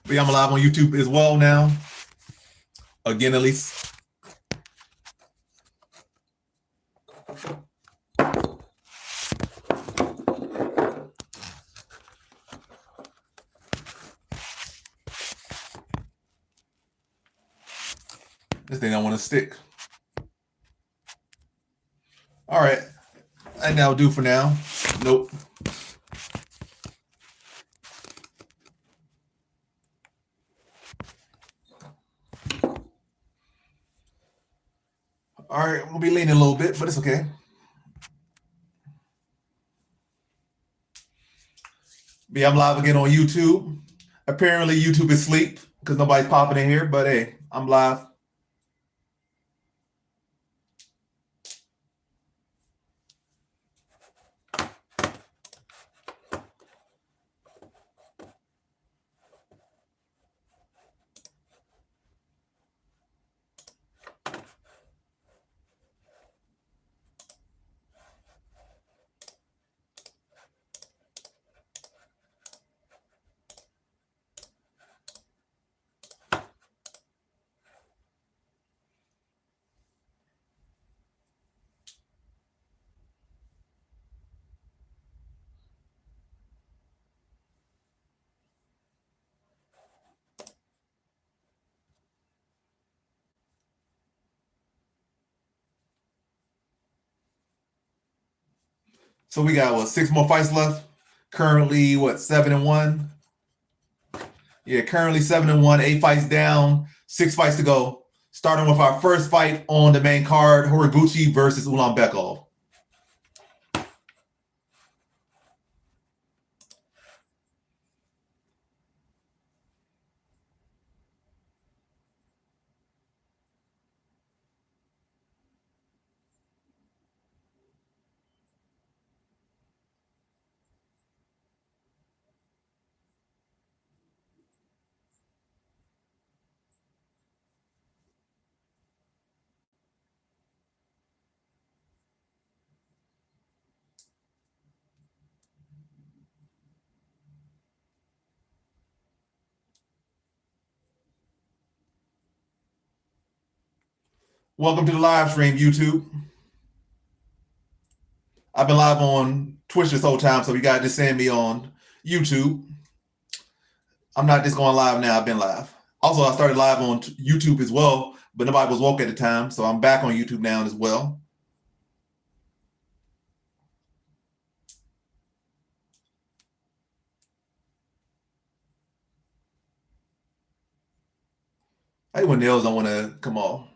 But yeah, I'm live on YouTube as well now. Again, at least. This thing I want to stick. All right. And that'll do for now. Nope. All right, I'm going to be leaning a little bit, but it's okay. But yeah, I'm live again on YouTube. Apparently, YouTube is asleep because nobody's popping in here, but hey, I'm live. So we got, 6 more fights left? Currently, 7-1? Yeah, currently 7-1, 8 fights down, 6 fights to go. Starting with our first fight on the main card, Horiguchi versus Ulanbekov. Welcome to the live stream, YouTube. I've been live on Twitch this whole time, so you guys just send me on YouTube. I'm not just going live now. I've been live. Also, I started live on YouTube as well, but nobody was woke at the time, so I'm back on YouTube now as well. I hate when nails don't want to come off.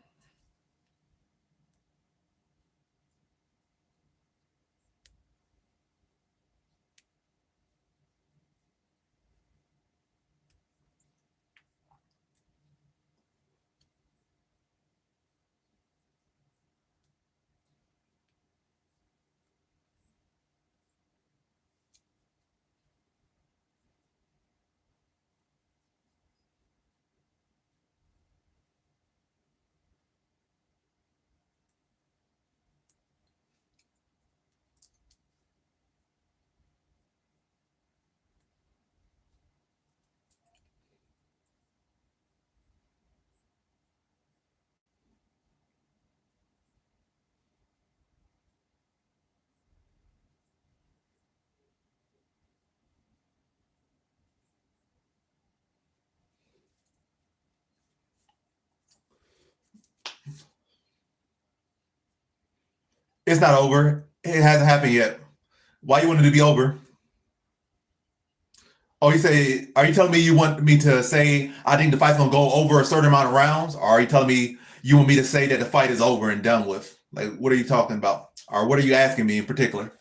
It's not over. It hasn't happened yet. Why you want it to be over? Oh, are you telling me you want me to say I think the fight's gonna go over a certain amount of rounds? Or are you telling me you want me to say that the fight is over and done with? Like, what are you talking about? Or what are you asking me in particular?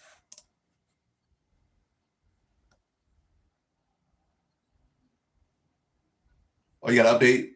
Oh, you got to update?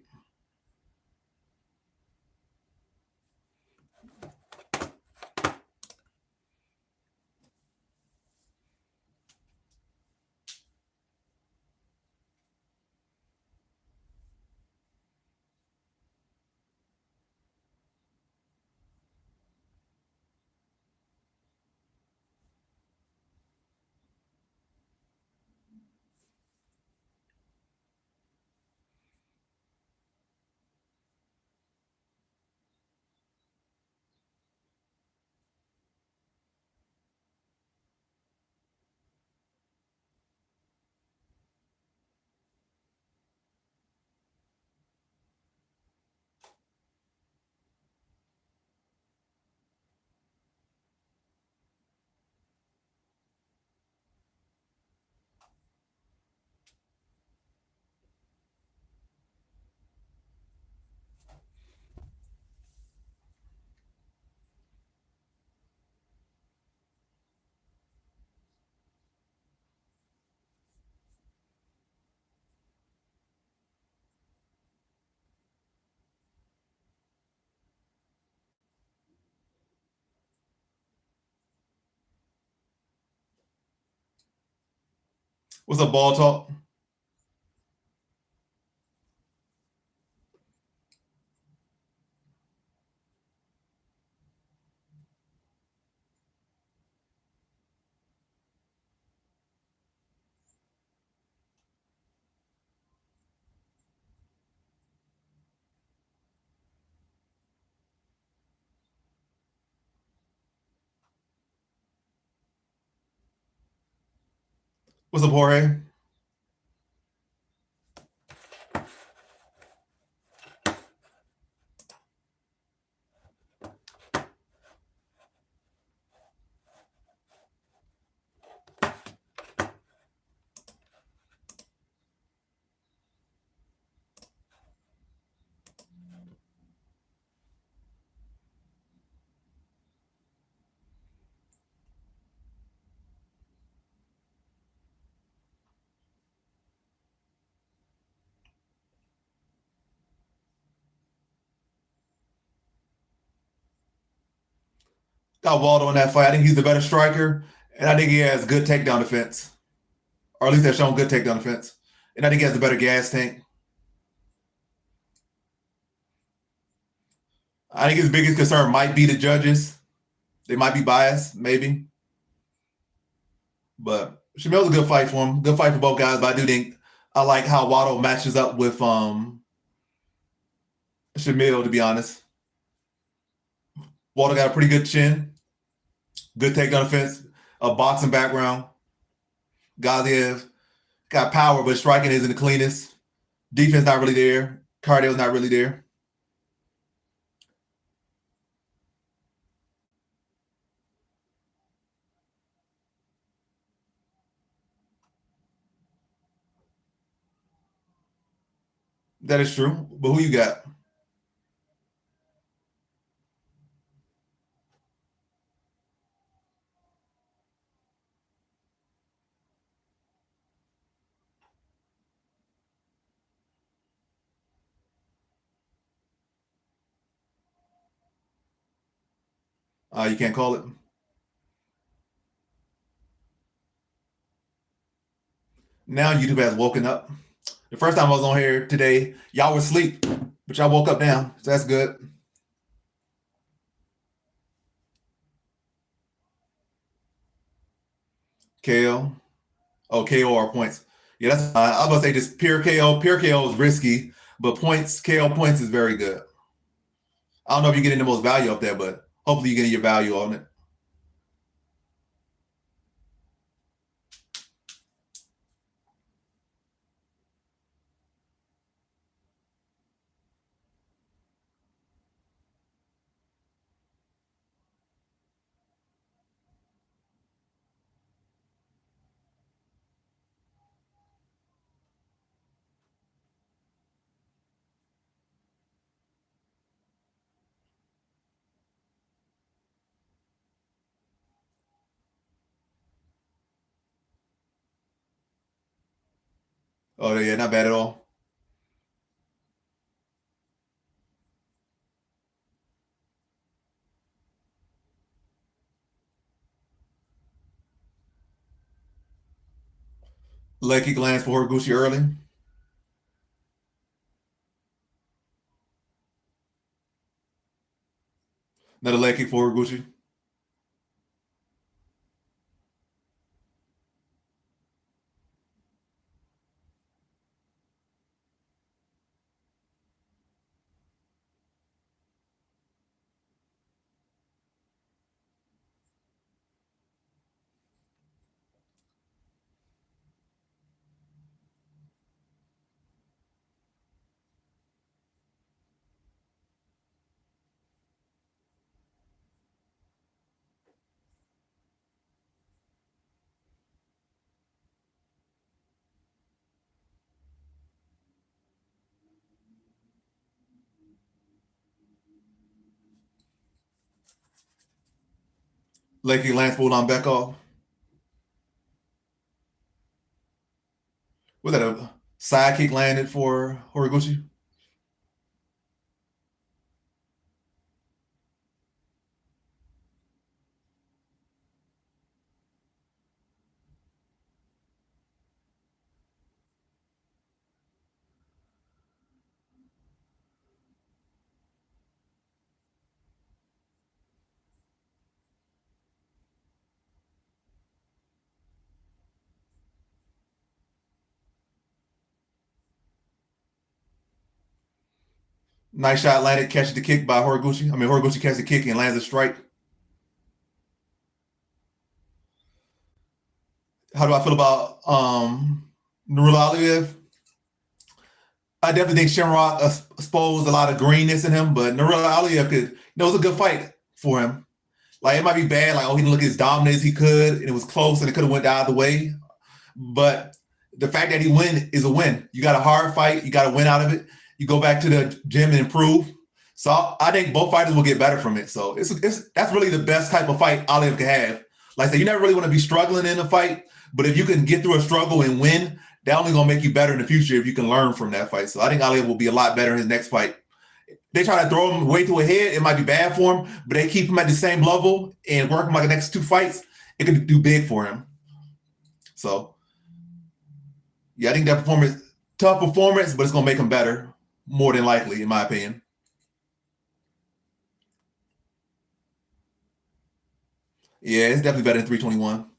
What's up, ball talk? What's up, Jorge? Got Waldo in that fight. I think he's the better striker, and I think he has good takedown defense, or at least has shown good takedown defense. And I think he has the better gas tank. I think his biggest concern might be the judges. They might be biased, maybe. But Shamil's a good fight for him. Good fight for both guys. But I do think I like how Waddle matches up with Shamil, to be honest. Waddle got a pretty good chin, good takedown defense, a boxing background. Gaziev got power, but striking isn't the cleanest. Defense not really there. Cardio's not really there. That is true. But who you got? You can't call it. Now YouTube has woken up. The first time I was on here today, y'all were asleep, but y'all woke up now, so that's good. KO. Oh, KO or points. Yeah, that's. I was gonna say just pure KO. Pure KO is risky, but points KO points is very good. I don't know if you're getting the most value up there, but hopefully you're getting your value on it. Oh yeah, not bad at all. Leg kick lands for Horiguchi early. Another leg kick for Horiguchi. Leg kick lands for Ulanbekov. Was that a side kick landed for Horiguchi? Nice shot landed, catches the kick by Horiguchi. I mean, Horiguchi catches the kick and lands a strike. How do I feel about Nurulaliyev? I definitely think Shamrock exposed a lot of greenness in him, but Nurulaliyev could, it was a good fight for him. Like, it might be bad, like, he didn't look as dominant as he could, and it was close, and it could have went the other way. But the fact that he win is a win. You got a hard fight, you got to win out of it. You go back to the gym and improve. So I think both fighters will get better from it. So that's really the best type of fight Aliyev can have. Like I said, you never really want to be struggling in a fight, but if you can get through a struggle and win, that only gonna make you better in the future if you can learn from that fight. So I think Aliyev will be a lot better in his next fight. They try to throw him way to a head, it might be bad for him, but they keep him at the same level and work him like the next 2 fights, it could do big for him. So yeah, I think that performance, tough performance, but it's gonna make him better, more than likely, in my opinion. Yeah, it's definitely better than 321.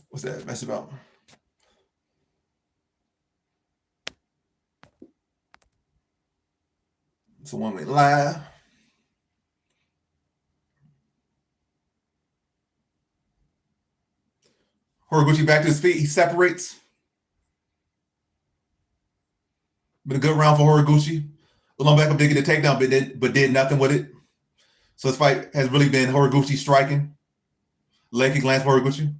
What's that mess about? It's a 1 minute live. Horiguchi back to his feet. He separates. Been a good round for Horiguchi. Ulanbekov did get a takedown, but did nothing with it. So this fight has really been Horiguchi striking. Leg kick lands for Horiguchi.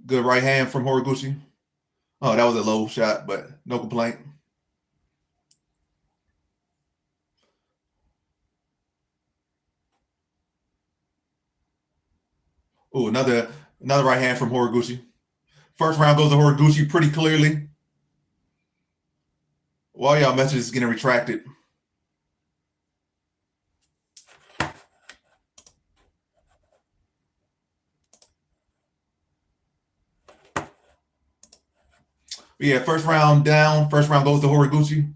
Good right hand from Horiguchi. Oh, that was a low shot, but no complaint. Oh, another right hand from Horiguchi. First round goes to Horiguchi pretty clearly. While y'all message is getting retracted. But yeah, first round down. First round goes to Horiguchi.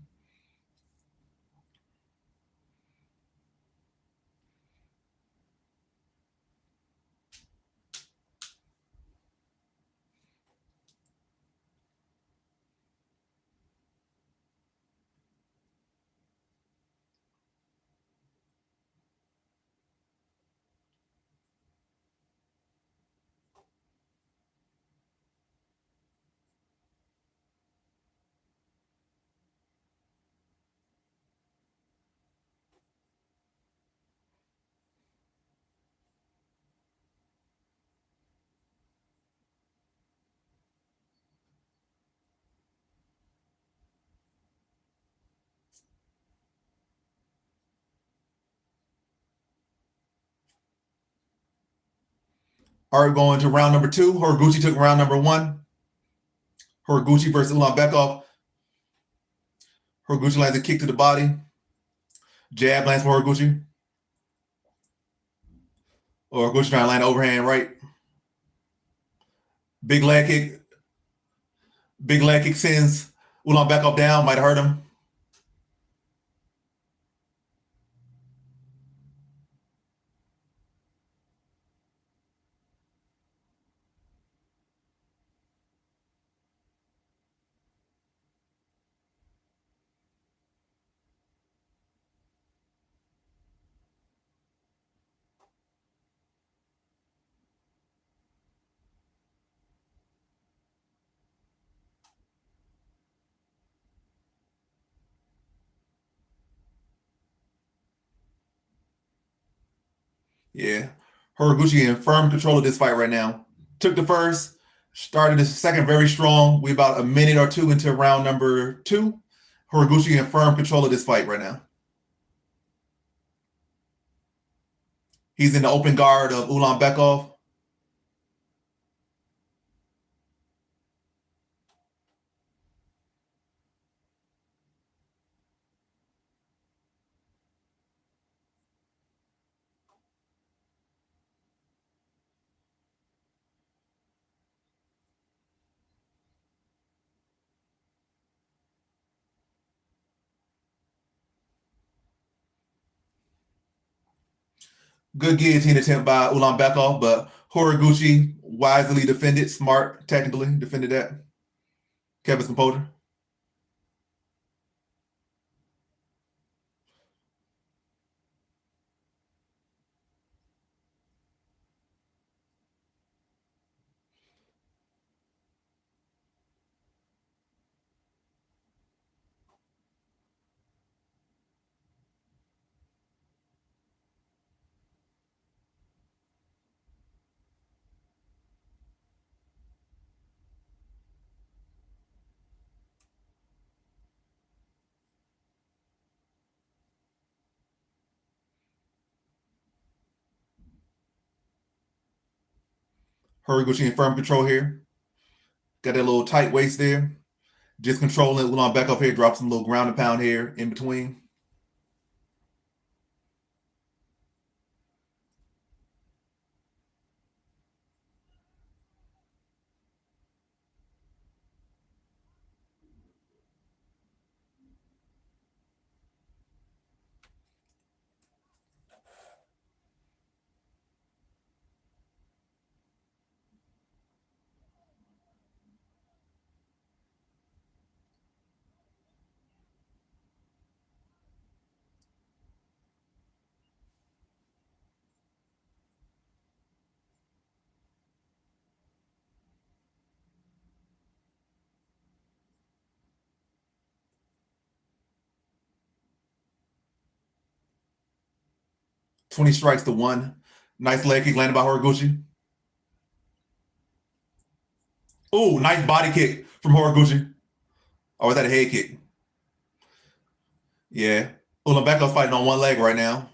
All right, going to round number 2. Horiguchi took round number 1. Horiguchi versus Ulanbekov. Horiguchi lands a kick to the body. Jab lands for Horiguchi. Horiguchi trying to land overhand right. Big leg kick. Big leg kick sends Ulanbekov down. Might hurt him. Yeah. Horiguchi in firm control of this fight right now. Took the first, started the second very strong. We about a minute or two into round number 2. Horiguchi in firm control of this fight right now. He's in the open guard of Ulanbekov. Good guillotine attempt by Ulanbekov, but Horiguchi wisely defended, smart, technically defended that. Kept his composure. Horiguchi in firm control here. Got that little tight waist there. Just controlling Ulanbekov here. Drops some little ground and pound here in between. $20 strikes to 1. Nice leg kick landed by Horiguchi. Oh, nice body kick from Horiguchi. Or was that a head kick? Yeah. Ulanbekov's fighting on one leg right now.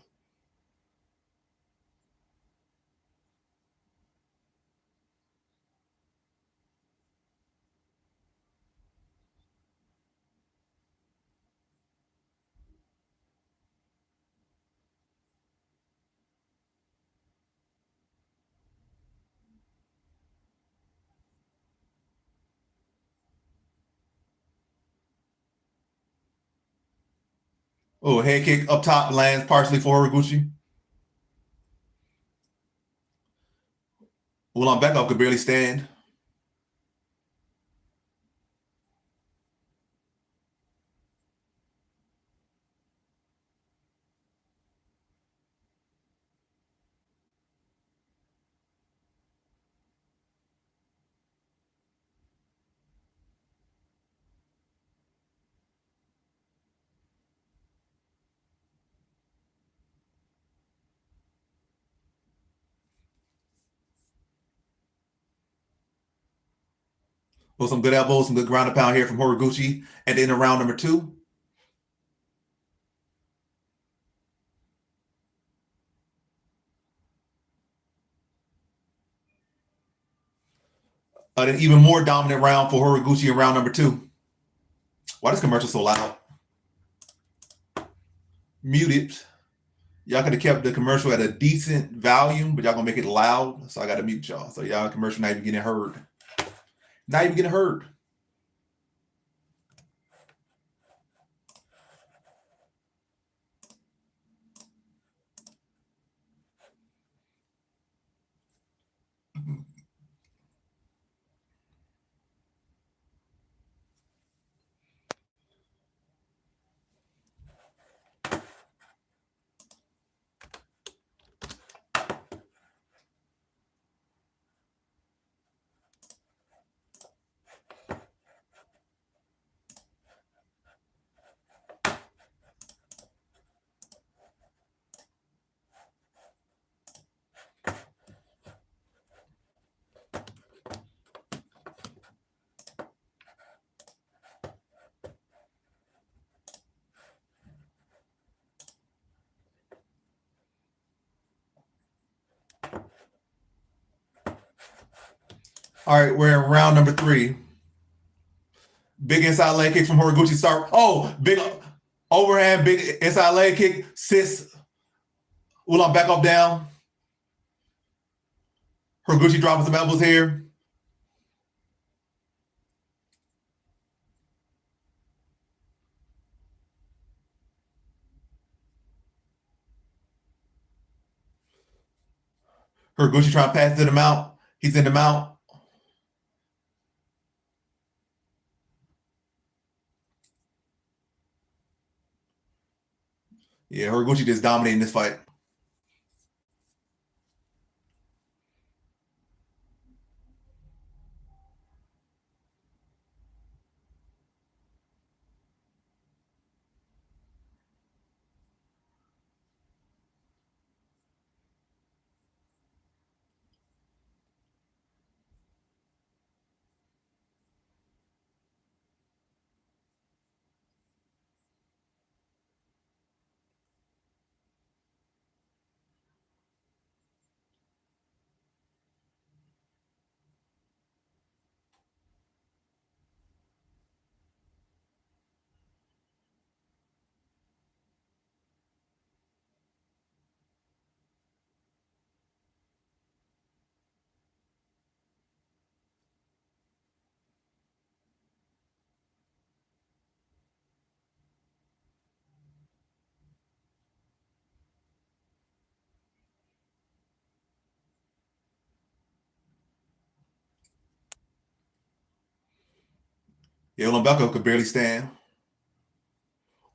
Oh, head kick up top lands partially for Horiguchi. Ulanbekov could barely stand. With some good elbows, some good ground and pound here from Horiguchi at the end of round number 2. An even more dominant round for Horiguchi in round number 2. Why is this commercial so loud? Muted. Y'all could have kept the commercial at a decent volume, but y'all gonna make it loud, so I gotta mute y'all. So y'all commercial not even getting heard. Not even getting heard. All right, we're in round number 3. Big inside leg kick from Horiguchi. Start. Oh, big overhand, big inside leg kick. Sits Ulanbekov down. Horiguchi dropping some elbows here. Horiguchi trying to pass to the mount. He's in the mount. Yeah, Horiguchi just dominating this fight. Yeah, Ulanbekov could barely stand.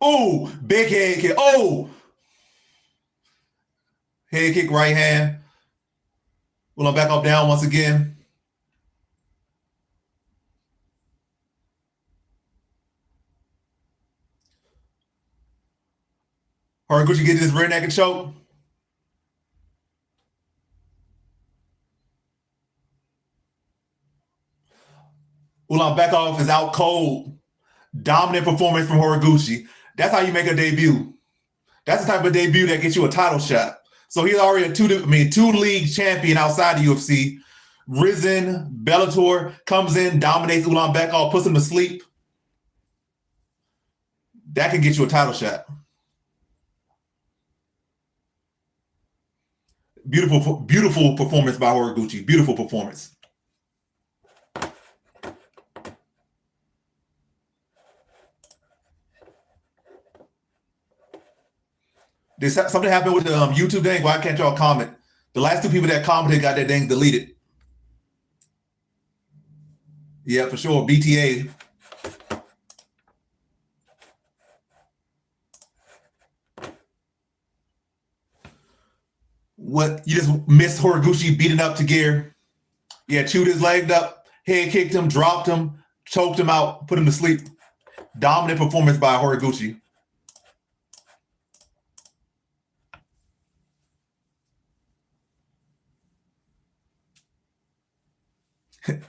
Oh, big head kick. Oh, head kick, right hand. Ulanbekov down once again. Horiguchi getting his rear naked choke. Ulanbekov is out cold. Dominant performance from Horiguchi. That's how you make a debut. That's the type of debut that gets you a title shot. So he's already a two-league champion outside the UFC. Risen, Bellator, comes in, dominates Ulanbekov, puts him to sleep. That can get you a title shot. Beautiful performance by Horiguchi. Beautiful performance. Did something happen with the YouTube thing? Why can't y'all comment? The last 2 people that commented got their thing deleted. Yeah, for sure. BTA. What? You just missed Horiguchi beating up Tagir. Yeah, chewed his leg up, head kicked him, dropped him, choked him out, put him to sleep. Dominant performance by Horiguchi.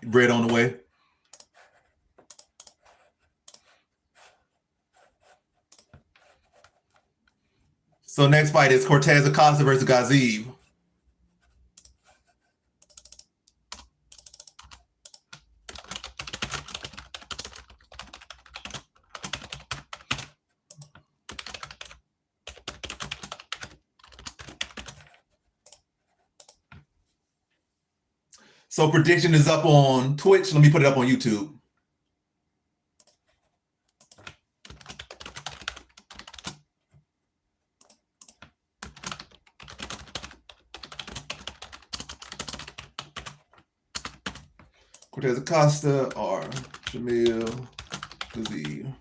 Bread on the way. So next fight is Cortez-Acosta versus Gaziev. So prediction is up on Twitch. Let me put it up on YouTube. Cortez-Acosta or Jamil Gaziev.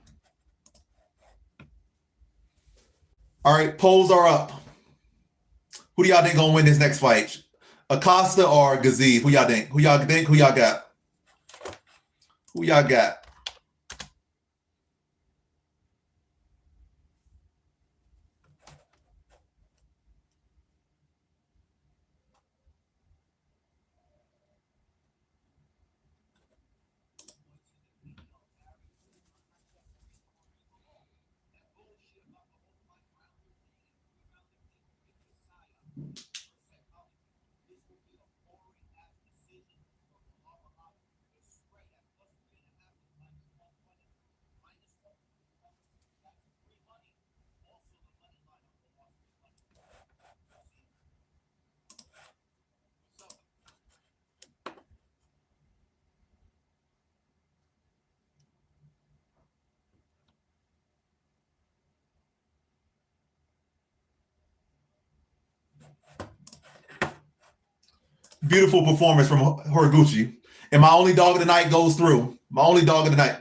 All right, polls are up. Who do y'all think gonna win this next fight? Acosta or Gaziev? Who y'all think? Who y'all think? Who y'all got? Who y'all got? Beautiful performance from Horiguchi. And my only dog of the night goes through. My only dog of the night.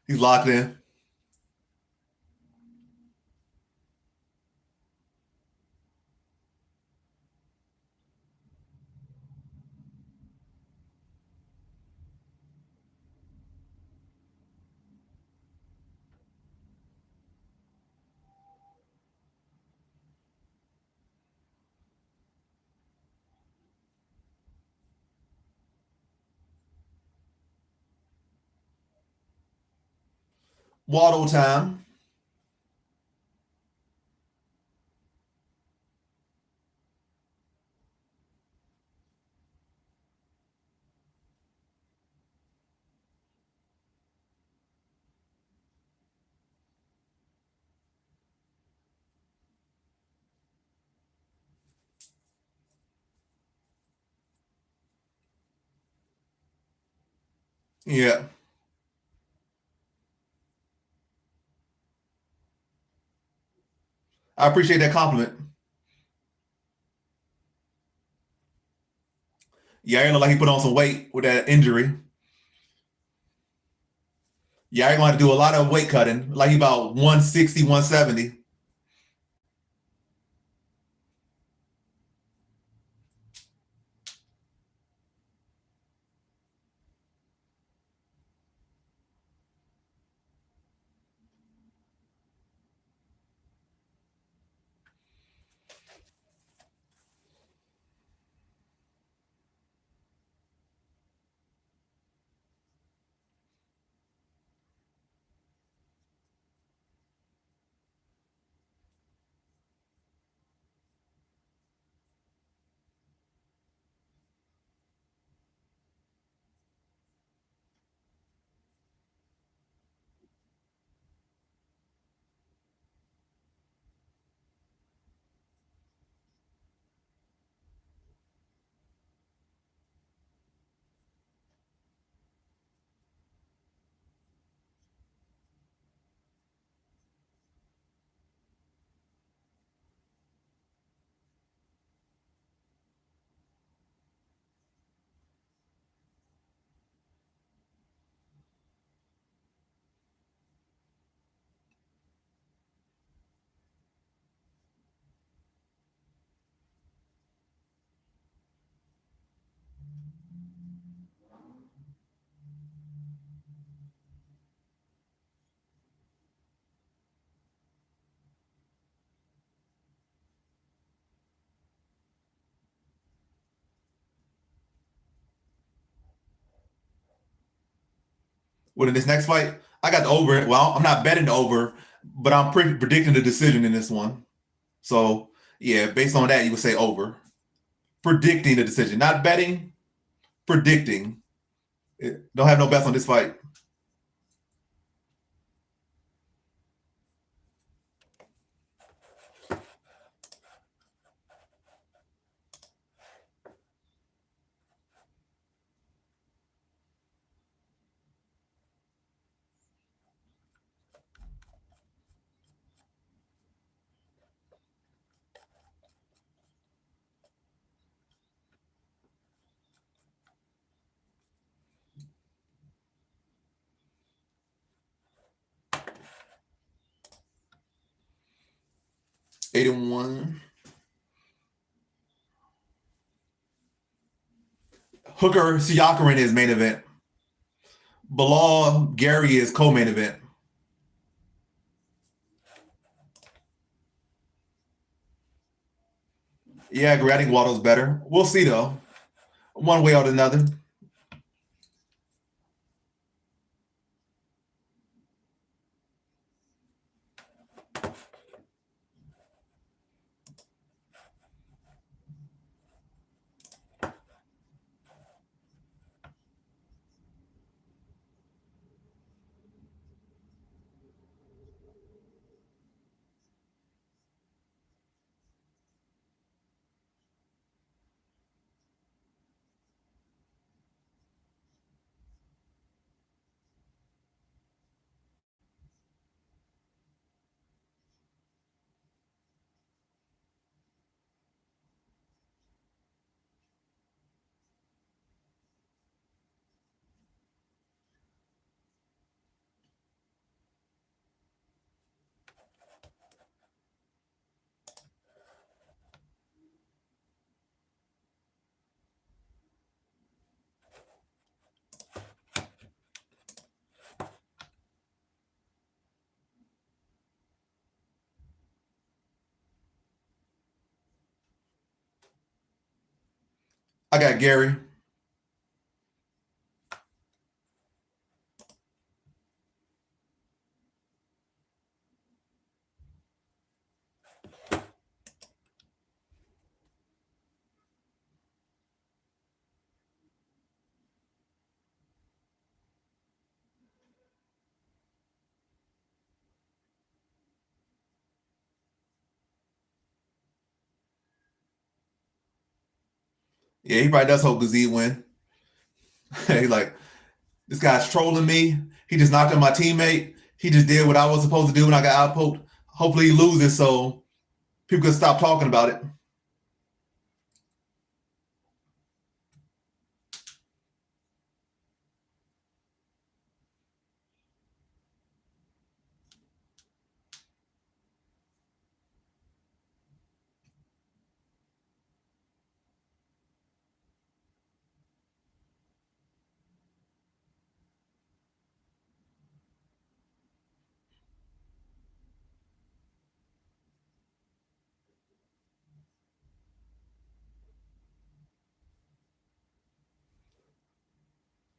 He's locked in. Waddle time. Yeah. I appreciate that compliment. Yeah, I look like he put on some weight with that injury. Yeah, I'm going to do a lot of weight cutting, like about 160, 170. Well, in this next fight, I got the over. Well, I'm not betting the over, but I'm predicting the decision in this one. So, yeah, based on that, you would say over. Predicting the decision, not betting, predicting. Don't have no bets on this fight. Eight and one. Hooker Siakarin is main event. Bilal Gary is co-main event. Yeah, I agree. I think Waldo's better. We'll see though, one way or another. I got Gary. Yeah, he probably does hope Gaziev win. He like, this guy's trolling me. He just knocked out my teammate. He just did what I was supposed to do when I got outpoked. Hopefully he loses so people can stop talking about it.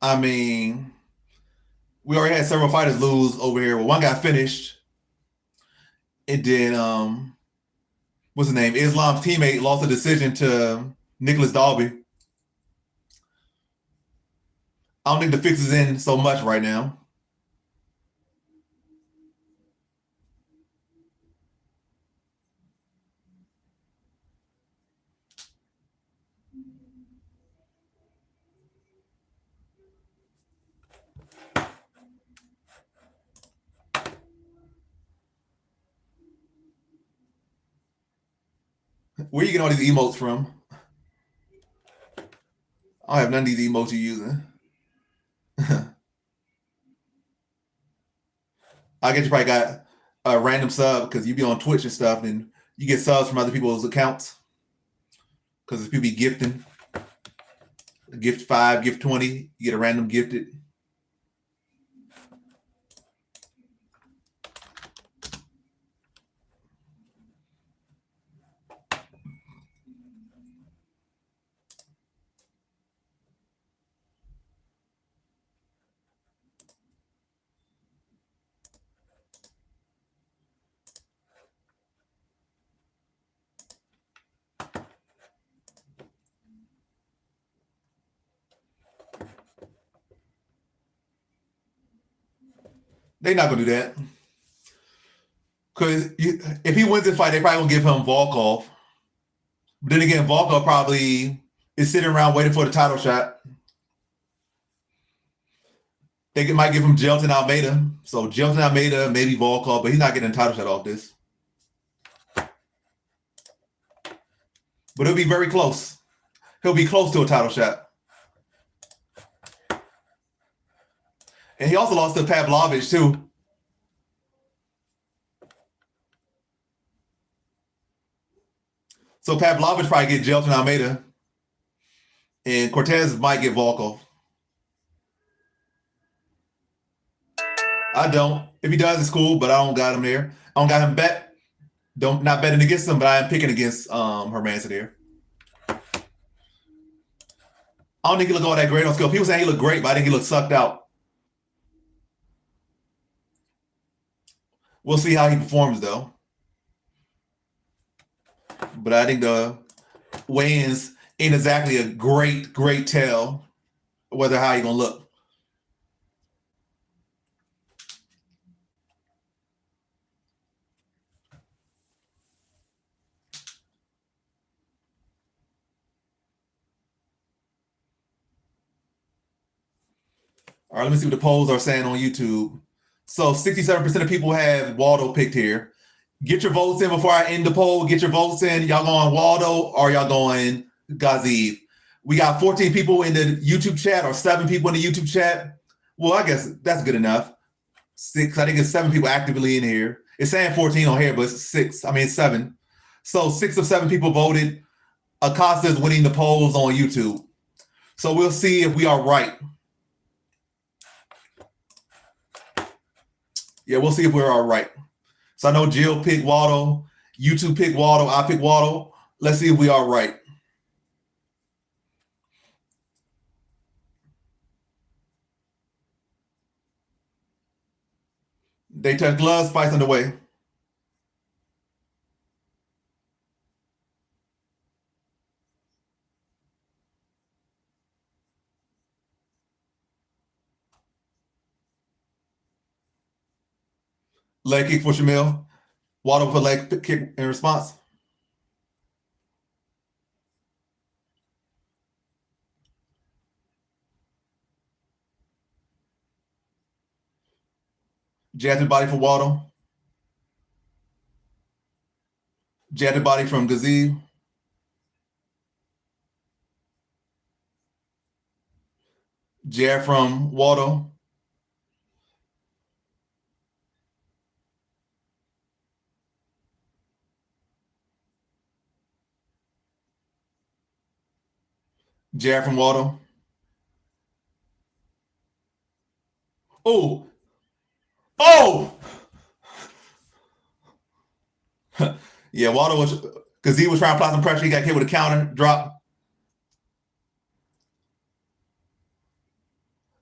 I mean, we already had several fighters lose over here. Well, one got finished. And then what's his name? Islam's teammate lost a decision to Nicholas Dalby. I don't think the fix is in so much right now. Where you get all these emotes from? I don't have none of these emotes you're using. I guess you probably got a random sub because you be on Twitch and stuff, and you get subs from other people's accounts because people be gifting. Gift 5, gift 20, you get a random gifted. They not gonna do that because if he wins the fight, they probably gonna give him Volkov. But then again, Volkov probably is sitting around waiting for the title shot. They might give him Jelton Almeida. So Jelton Almeida, maybe Volkov, but he's not getting a title shot off this. But it'll be very close. He'll be close to a title shot. And he also lost to Pavlovich too. So Pavlovich probably get Jelton Almeida. And Cortez might get Volkov. I don't. If he does, it's cool, but I don't got him there. I don't got him bet. Not betting against him, but I am picking against Herman there. I don't think he looked all that great on skill. People saying he looked great, but I think he looked sucked out. We'll see how he performs though. But I think the weigh-ins ain't exactly a great tell whether how he gonna look. All right, let me see what the polls are saying on YouTube. So 67% of people have Waldo picked here. Get your votes in before I end the poll. Get your votes in. Y'all going Waldo or y'all going Gaziev? We got 14 people in the YouTube chat or 7 people in the YouTube chat. Well, I guess that's good enough. 6. I think it's 7 people actively in here. It's saying 14 on here, but it's 6. I mean, it's 7. So 6 of 7 people voted. Acosta is winning the polls on YouTube. So we'll see if we are right. Yeah, we'll see if we're all right. So I know Jill picked Waldo. You two picked Waldo. I picked Waldo. Let's see if we are right. They touch gloves. Fights underway. Leg kick for Shamil. Waldo for leg kick in response. Jab to the body for Waldo. Jab to the body from Gaziev. Jab from Waldo. Jab from Waldo. Oh! Oh! Yeah, Waldo was, because he was trying to apply some pressure. He got hit with a counter, drop.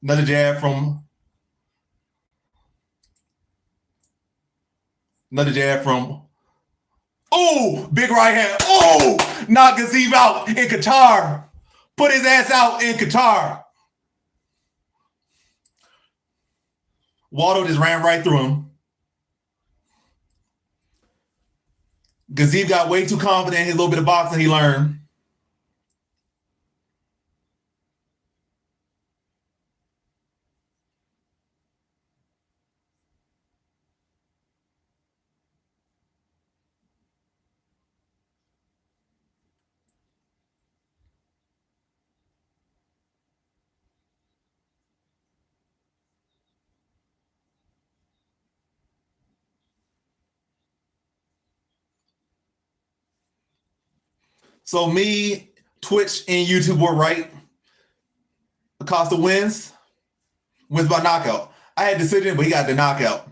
Another jab from Oh, big right hand. Oh, knock Gaziev out in Qatar. Put his ass out in Qatar. Waldo just ran right through him. Gaziev got way too confident in his little bit of boxing he learned. So me, Twitch, and YouTube were right. Acosta wins by knockout. I had decision, but he got the knockout.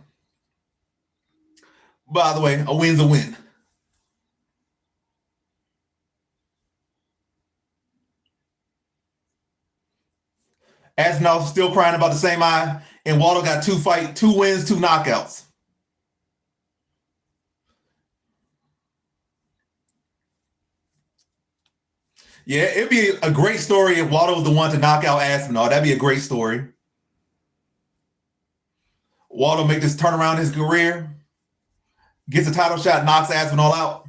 By the way, a win's a win. Aspinall still crying about the same eye, and Waldo got 2 wins, 2 knockouts. Yeah, it'd be a great story if Waldo was the one to knock out Aspinall. That'd be a great story. Waldo make this turnaround in his career, gets a title shot, knocks Aspinall out.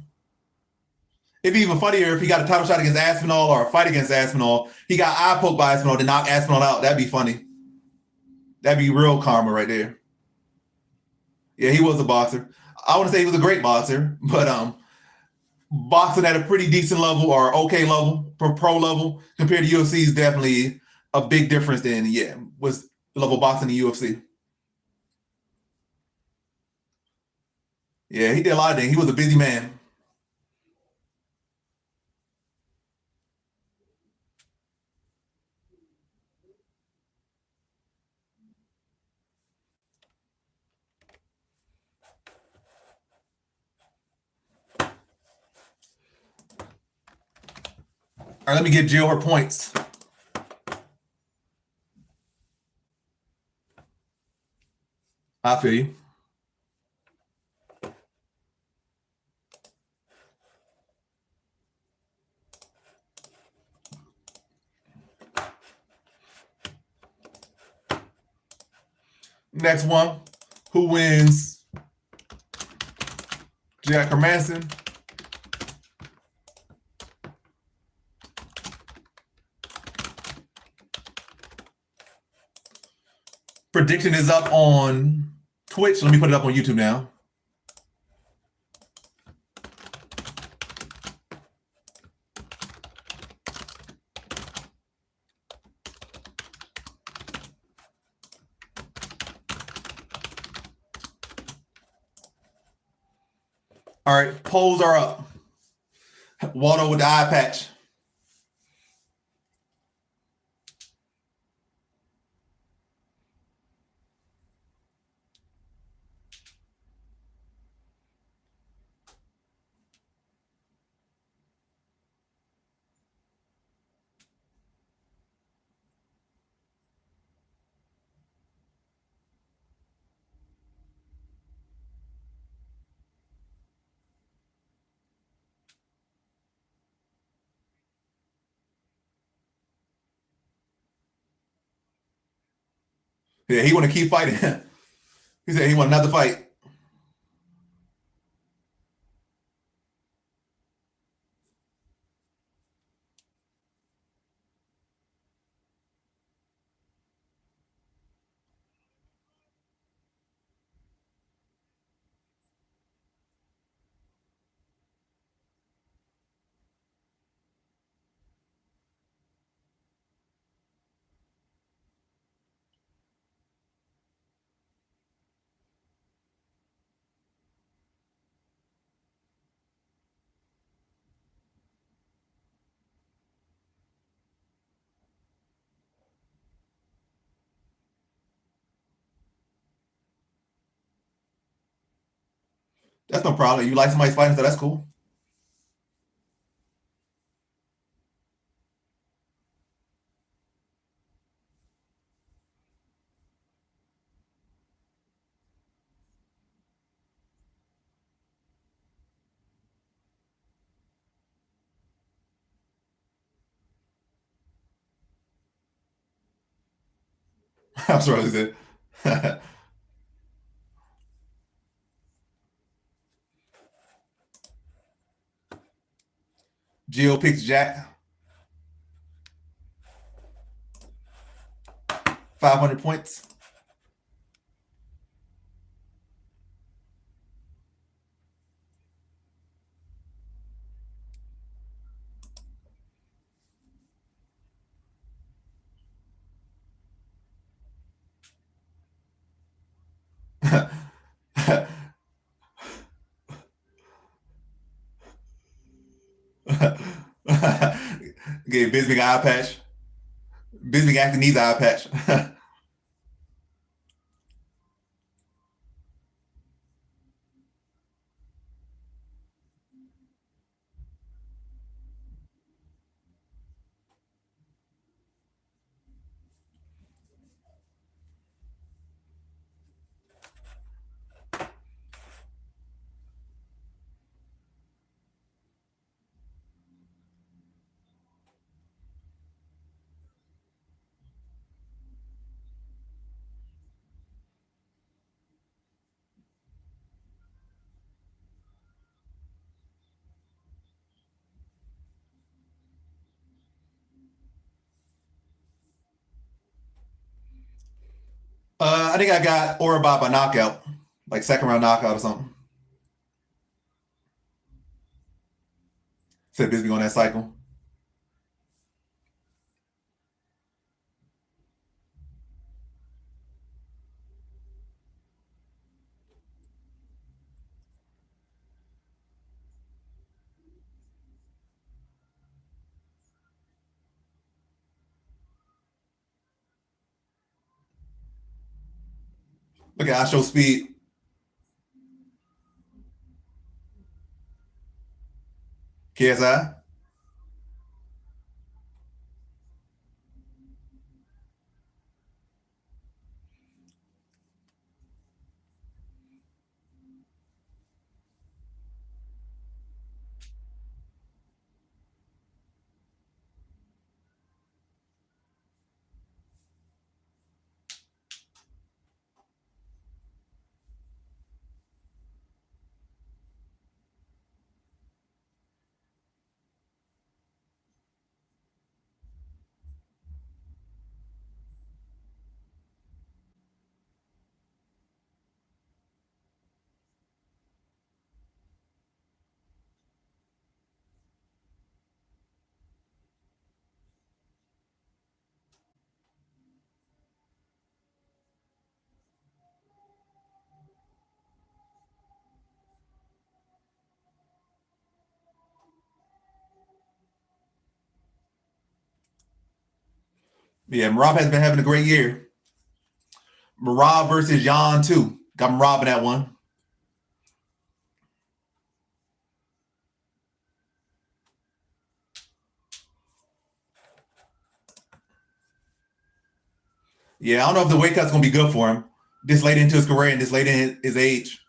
It'd be even funnier if he got a title shot against Aspinall or a fight against Aspinall. He got eye poked by Aspinall to knock Aspinall out. That'd be funny. That'd be real karma right there. Yeah, he was a boxer. I wouldn't say he was a great boxer, but boxing at a pretty decent level or okay level, pro level, compared to UFC is definitely a big difference than, was the level of boxing in the UFC. Yeah, he did a lot of things. He was a busy man. All right, let me give Jill her points. I feel you. Next one. Who wins? Jack Hermanson. Prediction is up on Twitch. Let me put it up on YouTube now. All right, polls are up. Waldo with the eye patch. Yeah, he want to keep fighting. He said he want another fight. That's no problem. You like somebody's fighting, so that's cool. I'm sorry, he said. Jill picks Jack. 500 points. Gave Bisbee eye patch. Bisbee actually needs eye patch. I think I got Orba by knockout, like second round knockout or something. Said Bisbee on that cycle. Look at I show speed. KSI. Yeah, Marab has been having a great year. Marab versus Jan too. Got Marab in that one. Yeah, I don't know if the weight cut's gonna be good for him this late into his career and this late in his age.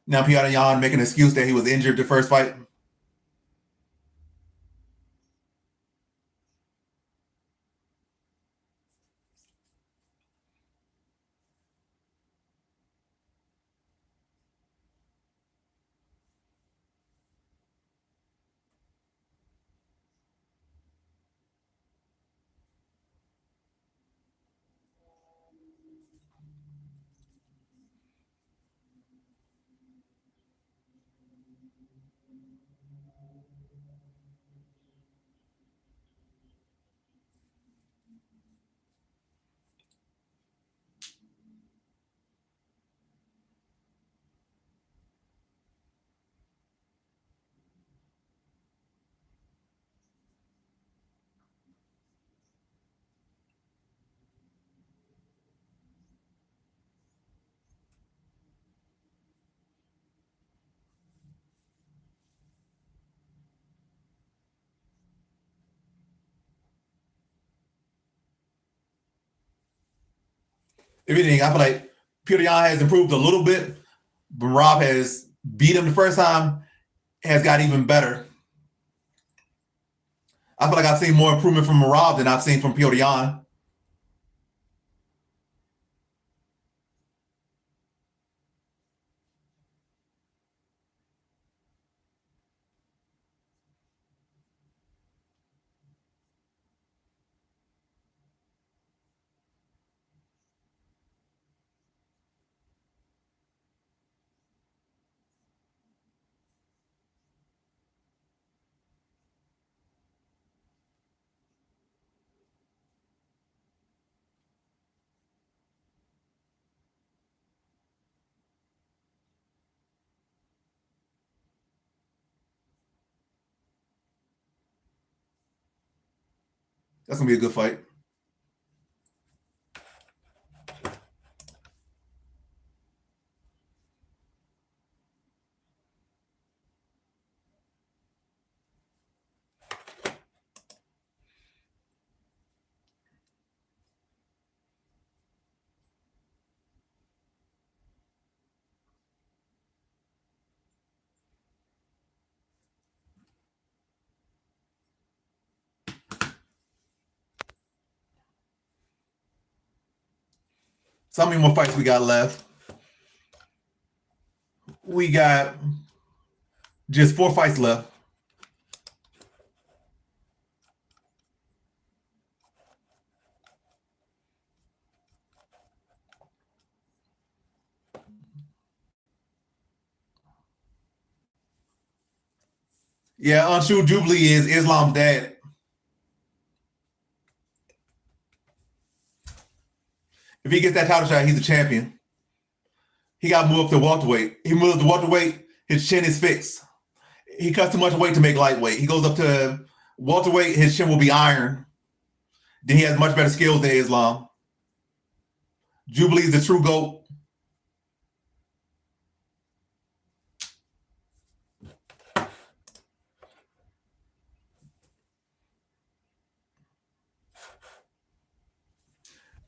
Now Piotr Jan making an excuse that he was injured the first fight. If anything, I feel like Piotr Jan has improved a little bit. But Rob has beat him the first time, has got even better. I feel like I've seen more improvement from Marab than I've seen from Piotr Jan. That's gonna be a good fight. So how many more fights we got left? We got just 4 fights left. Yeah, Anshu Jubilee is Islam's dad. If he gets that title shot, he's a champion. He got moved up to welterweight. He moved to welterweight. His chin is fixed. He cuts too much weight to make lightweight. He goes up to welterweight. His chin will be iron. Then he has much better skills than Islam. Jubilee is the true GOAT.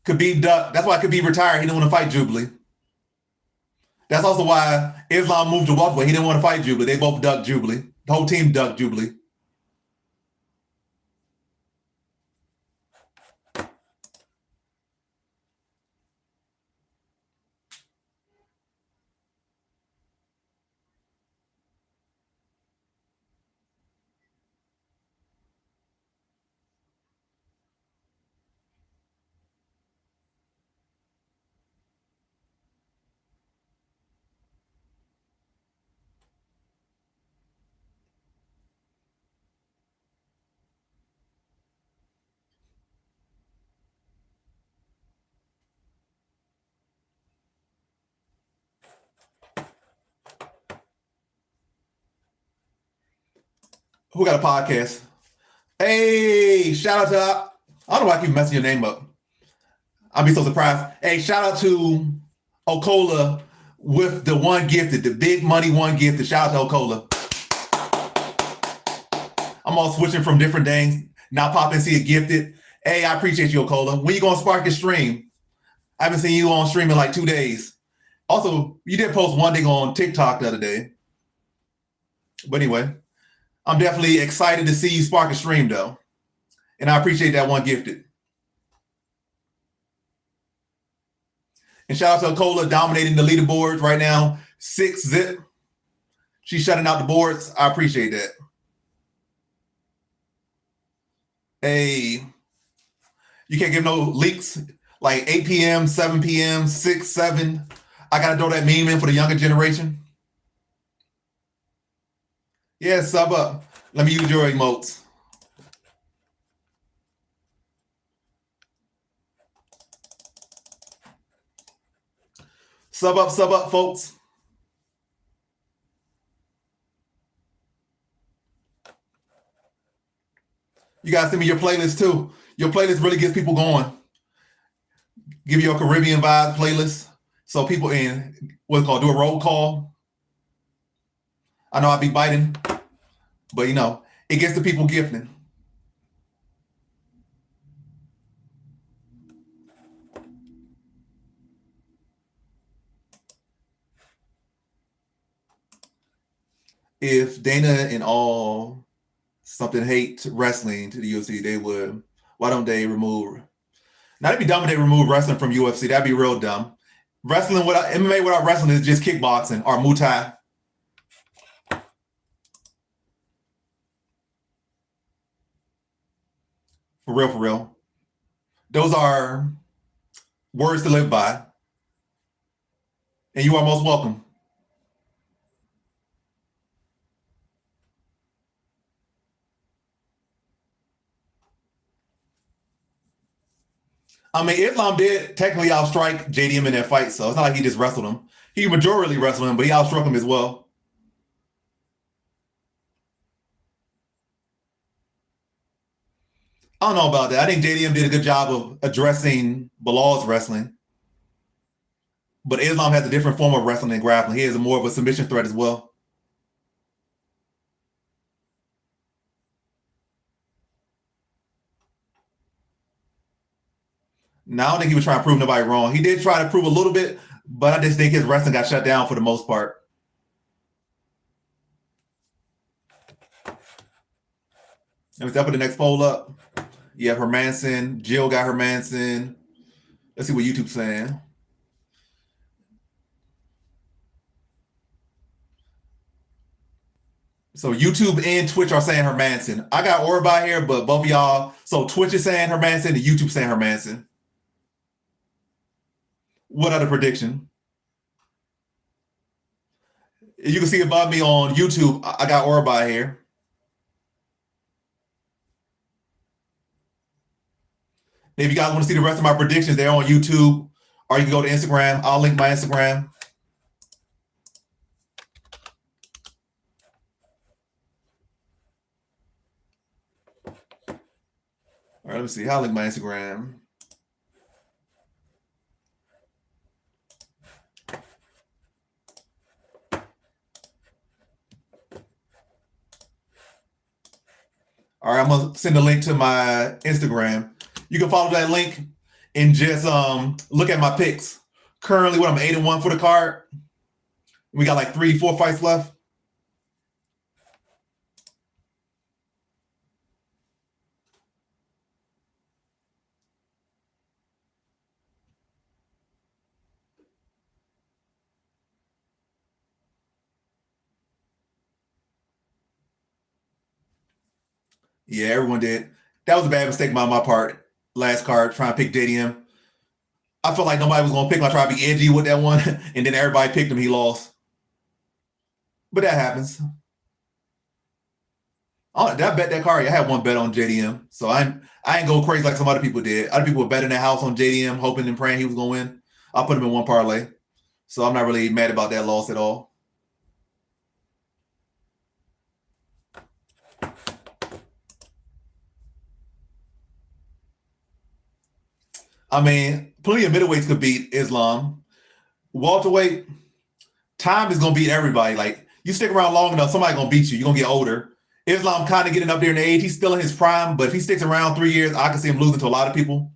Khabib ducked. That's why Khabib retired. He didn't want to fight Jubilee. That's also why Islam moved to welterweight. He didn't want to fight Jubilee. They both ducked Jubilee. The whole team ducked Jubilee. Who got a podcast? Hey, shout out to, I don't know why I keep messing your name up. I'll be so surprised. Hey, shout out to Okola with the one gifted, the big money one gifted. Shout out to Okola. I'm all switching from different things. Now pop and see a gifted. Hey, I appreciate you, Okola. When you gonna spark your stream? I haven't seen you on stream in like 2 days. Also, you did post one thing on TikTok the other day. But anyway, I'm definitely excited to see you spark a stream though. And I appreciate that one gifted. And shout out to Okola dominating the leaderboards right now. 6-zip. She's shutting out the boards. I appreciate that. Hey, you can't give no leaks like 8 p.m., 7 p.m., 6, 7. I got to throw that meme in for the younger generation. Yeah, sub up. Let me use your emotes. Sub up, folks. You guys send me your playlist too. Your playlist really gets people going. Give you a Caribbean vibe playlist. So people in, what's it called, do a roll call. I know I'll be biting, but you know, it gets the people gifting. If Dana and all something hate wrestling to the UFC, they would, why don't they remove, now it'd be dumb if they remove wrestling from UFC. That'd be real dumb. Wrestling without, MMA without wrestling is just kickboxing or Muay Thai. For real, for real. Those are words to live by. And you are most welcome. I mean, Islam did technically outstrike JDM in that fight, so it's not like he just wrestled him. He majorly wrestled him, but he outstruck him as well. I don't know about that. I think JDM did a good job of addressing Bilal's wrestling. But Islam has a different form of wrestling than grappling. He has more of a submission threat as well. Now, I don't think he was trying to prove nobody wrong. He did try to prove a little bit, but I just think his wrestling got shut down for the most part. Let me put the next poll up. Yeah, Hermanson. Jill got Hermanson. Let's see what YouTube's saying. So YouTube and Twitch are saying Hermanson. I got Orba here, but both of y'all. So Twitch is saying Hermanson and YouTube saying Hermanson. What other prediction? You can see above me on YouTube. I got Orba here. If you guys want to see the rest of my predictions, they're on YouTube, or you can go to Instagram. I'll link my Instagram. All right, let me see. I'll link my Instagram. All right, I'm going to send a link to my Instagram. You can follow that link. and just look at my picks. Currently, what I'm 8-1 for the card. We got like 3-4 fights left. Yeah, everyone did. That was a bad mistake on my part. Last card, trying to pick JDM. I felt like nobody was going to pick him. I tried to be edgy with that one, and then everybody picked him. He lost. But that happens. I bet that card. I had one bet on JDM, so I ain't go crazy like some other people did. Other people were betting their house on JDM, hoping and praying he was going to win. I put him in one parlay, so I'm not really mad about that loss at all. I mean, plenty of middleweights could beat Islam. Welterweight, time is going to beat everybody. Like, you stick around long enough, somebody's going to beat you. You're going to get older. Islam kind of getting up there in age. He's still in his prime, but if he sticks around 3 years, I can see him losing to a lot of people.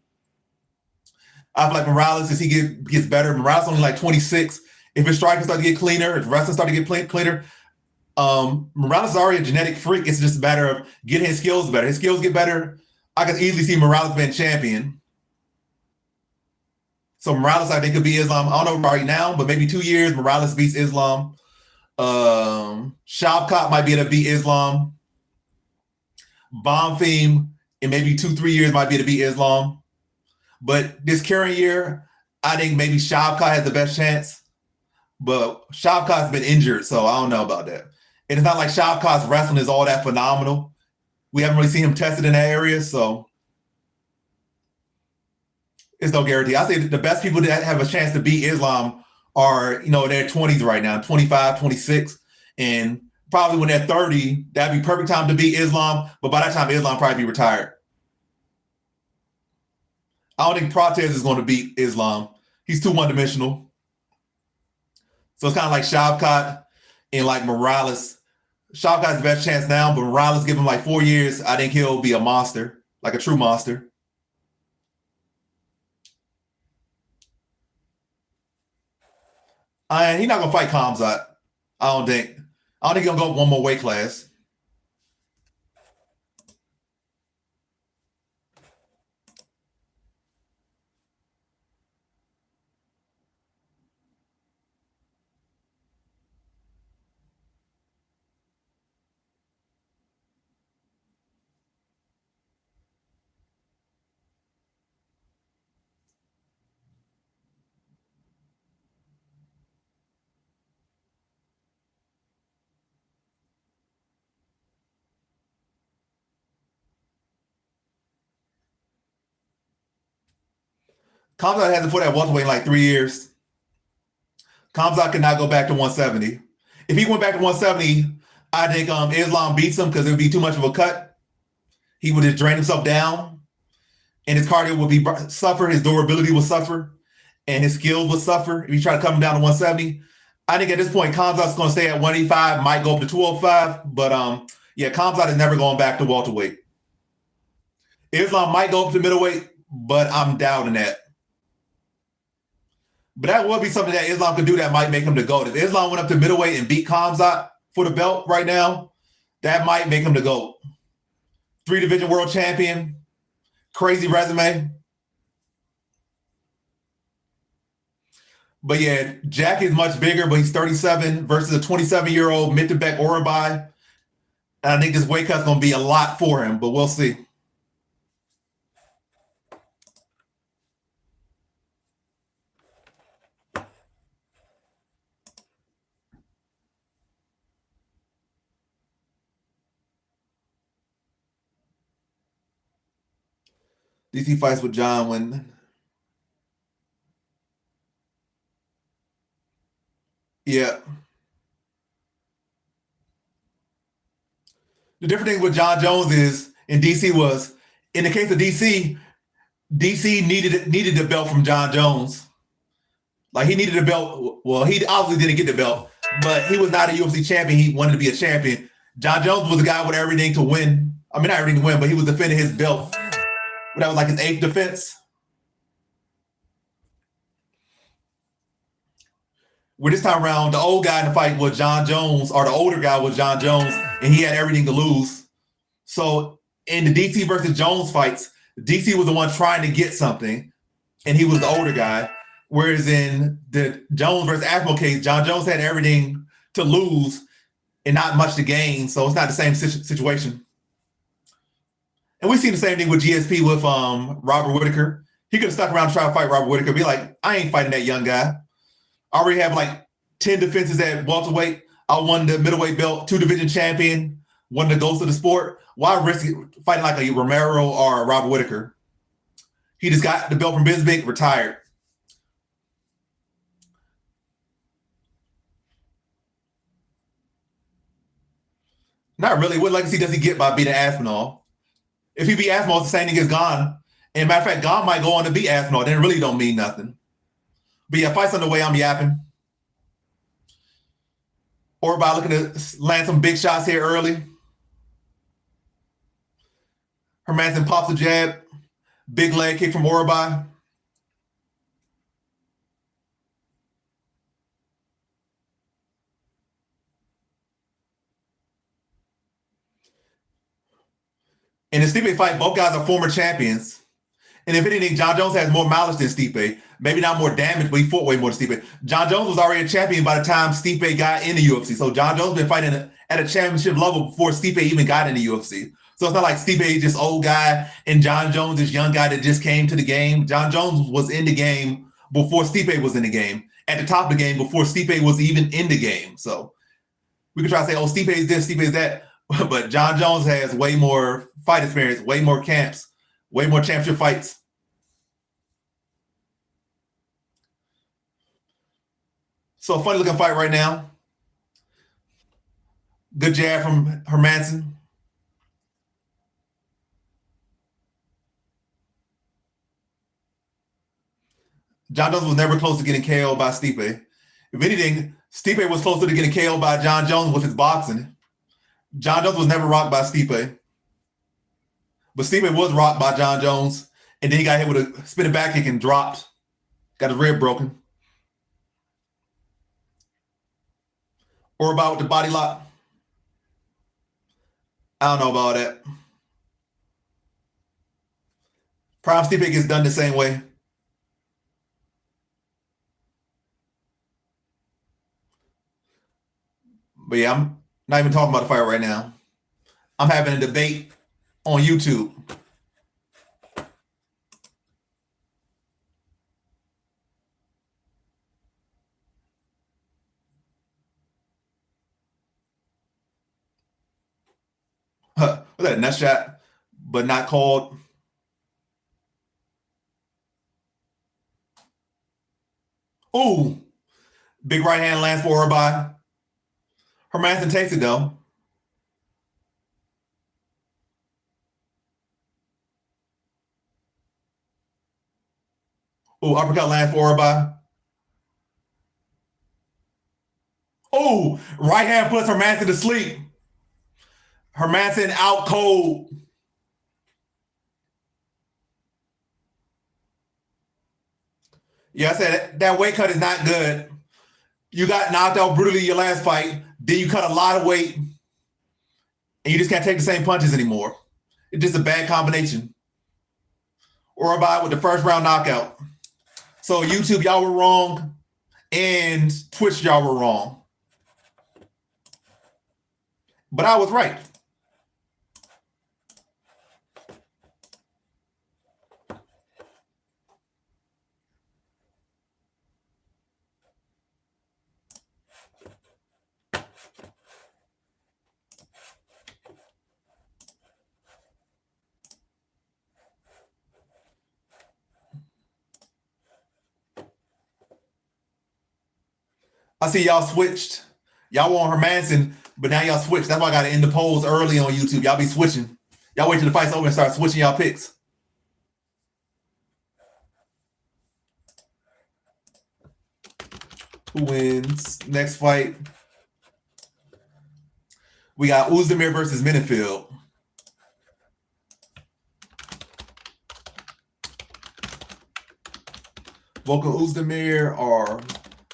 I feel like Morales, as he gets better, Morales only like 26. If his striking starts to get cleaner, if wrestling starts to get cleaner, Morales is already a genetic freak. It's just a matter of getting his skills better. His skills get better. I can easily see Morales being champion. So Morales, I think, could be Islam. I don't know right now, but maybe 2 years, Morales beats Islam. Shavkat might be able to beat Islam. Bonfim in maybe 2-3 years might be able to beat Islam. But this current year, I think maybe Shavkat has the best chance. But Shavkat's been injured, so I don't know about that. And it's not like Shavkat's wrestling is all that phenomenal. We haven't really seen him tested in that area, so it's no guarantee. I say the best people that have a chance to beat Islam are, in their 20s right now, 25, 26. And probably when they're 30, that'd be perfect time to beat Islam. But by that time, Islam probably be retired. I don't think Cortez is going to beat Islam. He's too one-dimensional. So it's kind of like Shavkat and like Morales. Shavkat's the best chance now, but Morales, give him like 4 years. I think he'll be a monster, like a true monster. And he's not going to fight Khamzat. I don't think he's going to go up one more weight class. Khamzat hasn't fought at welterweight in like 3 years. Khamzat cannot go back to 170. If he went back to 170, I think Islam beats him because it would be too much of a cut. He would just drain himself down, and his cardio would suffer. His durability would suffer, and his skills would suffer if he tried to come down to 170. I think at this point, Khamzat's going to stay at 185, might go up to 205, but Khamzat is never going back to welterweight. Islam might go up to middleweight, but I'm doubting that. But that would be something that Islam could do that might make him the GOAT. If Islam went up to middleweight and beat Khamzat for the belt right now, that might make him the GOAT. 3-division world champion, crazy resume. But yeah, Jack is much bigger, but he's 37 versus a 27-year-old Mittenbeck Orobai. And I think this weight cut's going to be a lot for him, but we'll see. DC fights with John when... Yeah. The different thing with John Jones is in DC was, in the case of DC needed the belt from John Jones. Like, he needed the belt. Well, he obviously didn't get the belt, but he was not a UFC champion. He wanted to be a champion. John Jones was a guy with everything to win. I mean, not everything to win, but he was defending his belt. That was like his 8th defense. Where this time around, the old guy in the fight was John Jones, or the older guy was John Jones, and he had everything to lose. So in the DC versus Jones fights, DC was the one trying to get something, and he was the older guy. Whereas in the Jones versus Aspinall case, John Jones had everything to lose and not much to gain. So it's not the same situation. And we've seen the same thing with GSP with Robert Whitaker. He could have stuck around and tried to fight Robert Whitaker, be like, I ain't fighting that young guy. I already have like 10 defenses at welterweight. I won the middleweight belt, 2-division champion, won the ghost of the sport. Why risk fighting like a Romero or a Robert Whitaker? He just got the belt from Bisping, retired. Not really. What legacy does he get by beating Aspinall? If he beat Aspinall, it's the same thing as Gone. And matter of fact, Gone might go on to beat Aspinall. Then it really don't mean nothing. But yeah, fights on the way, I'm yapping. Or by looking to land some big shots here early. Hermanson pops a jab. Big leg kick from Orobai. In the Stipe fight, both guys are former champions. And if anything, John Jones has more mileage than Stipe. Maybe not more damage, but he fought way more than Stipe. John Jones was already a champion by the time Stipe got in the UFC. So John Jones been fighting at a championship level before Stipe even got in the UFC. So it's not like Stipe is just old guy and John Jones is young guy that just came to the game. John Jones was in the game before Stipe was in the game. At the top of the game before Stipe was even in the game. So we could try to say, oh, Stipe is this, Stipe is that. But John Jones has way more fight experience, way more camps, way more championship fights. So a funny looking fight right now. Good jab from Hermanson. John Jones was never close to getting KO'd by Stipe. If anything, Stipe was closer to getting KO'd by John Jones with his boxing. John Jones was never rocked by Stipe. But Stipe was rocked by John Jones. And then he got hit with a spinning back kick and dropped. Got his rib broken. Or about the body lock. I don't know about that. Prime Stipe gets done the same way. But yeah, I'm not even talking about the fight right now. I'm having a debate on YouTube. Was that a nut shot, but not called? Ooh, big right hand lands for Orobai. Hermanson takes it though. Ooh, uppercut lands for Orobai. Ooh, right hand puts Hermanson to sleep. Hermanson out cold. Yeah, I said that weight cut is not good. You got knocked out brutally your last fight. Then you cut a lot of weight. And you just can't take the same punches anymore. It's just a bad combination. Orobai with the first round knockout. So YouTube, y'all were wrong. And Twitch, y'all were wrong. But I was right. I see y'all switched. Y'all were on Hermanson, but now y'all switched. That's why I got to end the polls early on YouTube. Y'all be switching. Y'all wait till the fight's over and start switching y'all picks. Who wins? Next fight. We got Uzir versus Menfield. Volkan Oezdemir or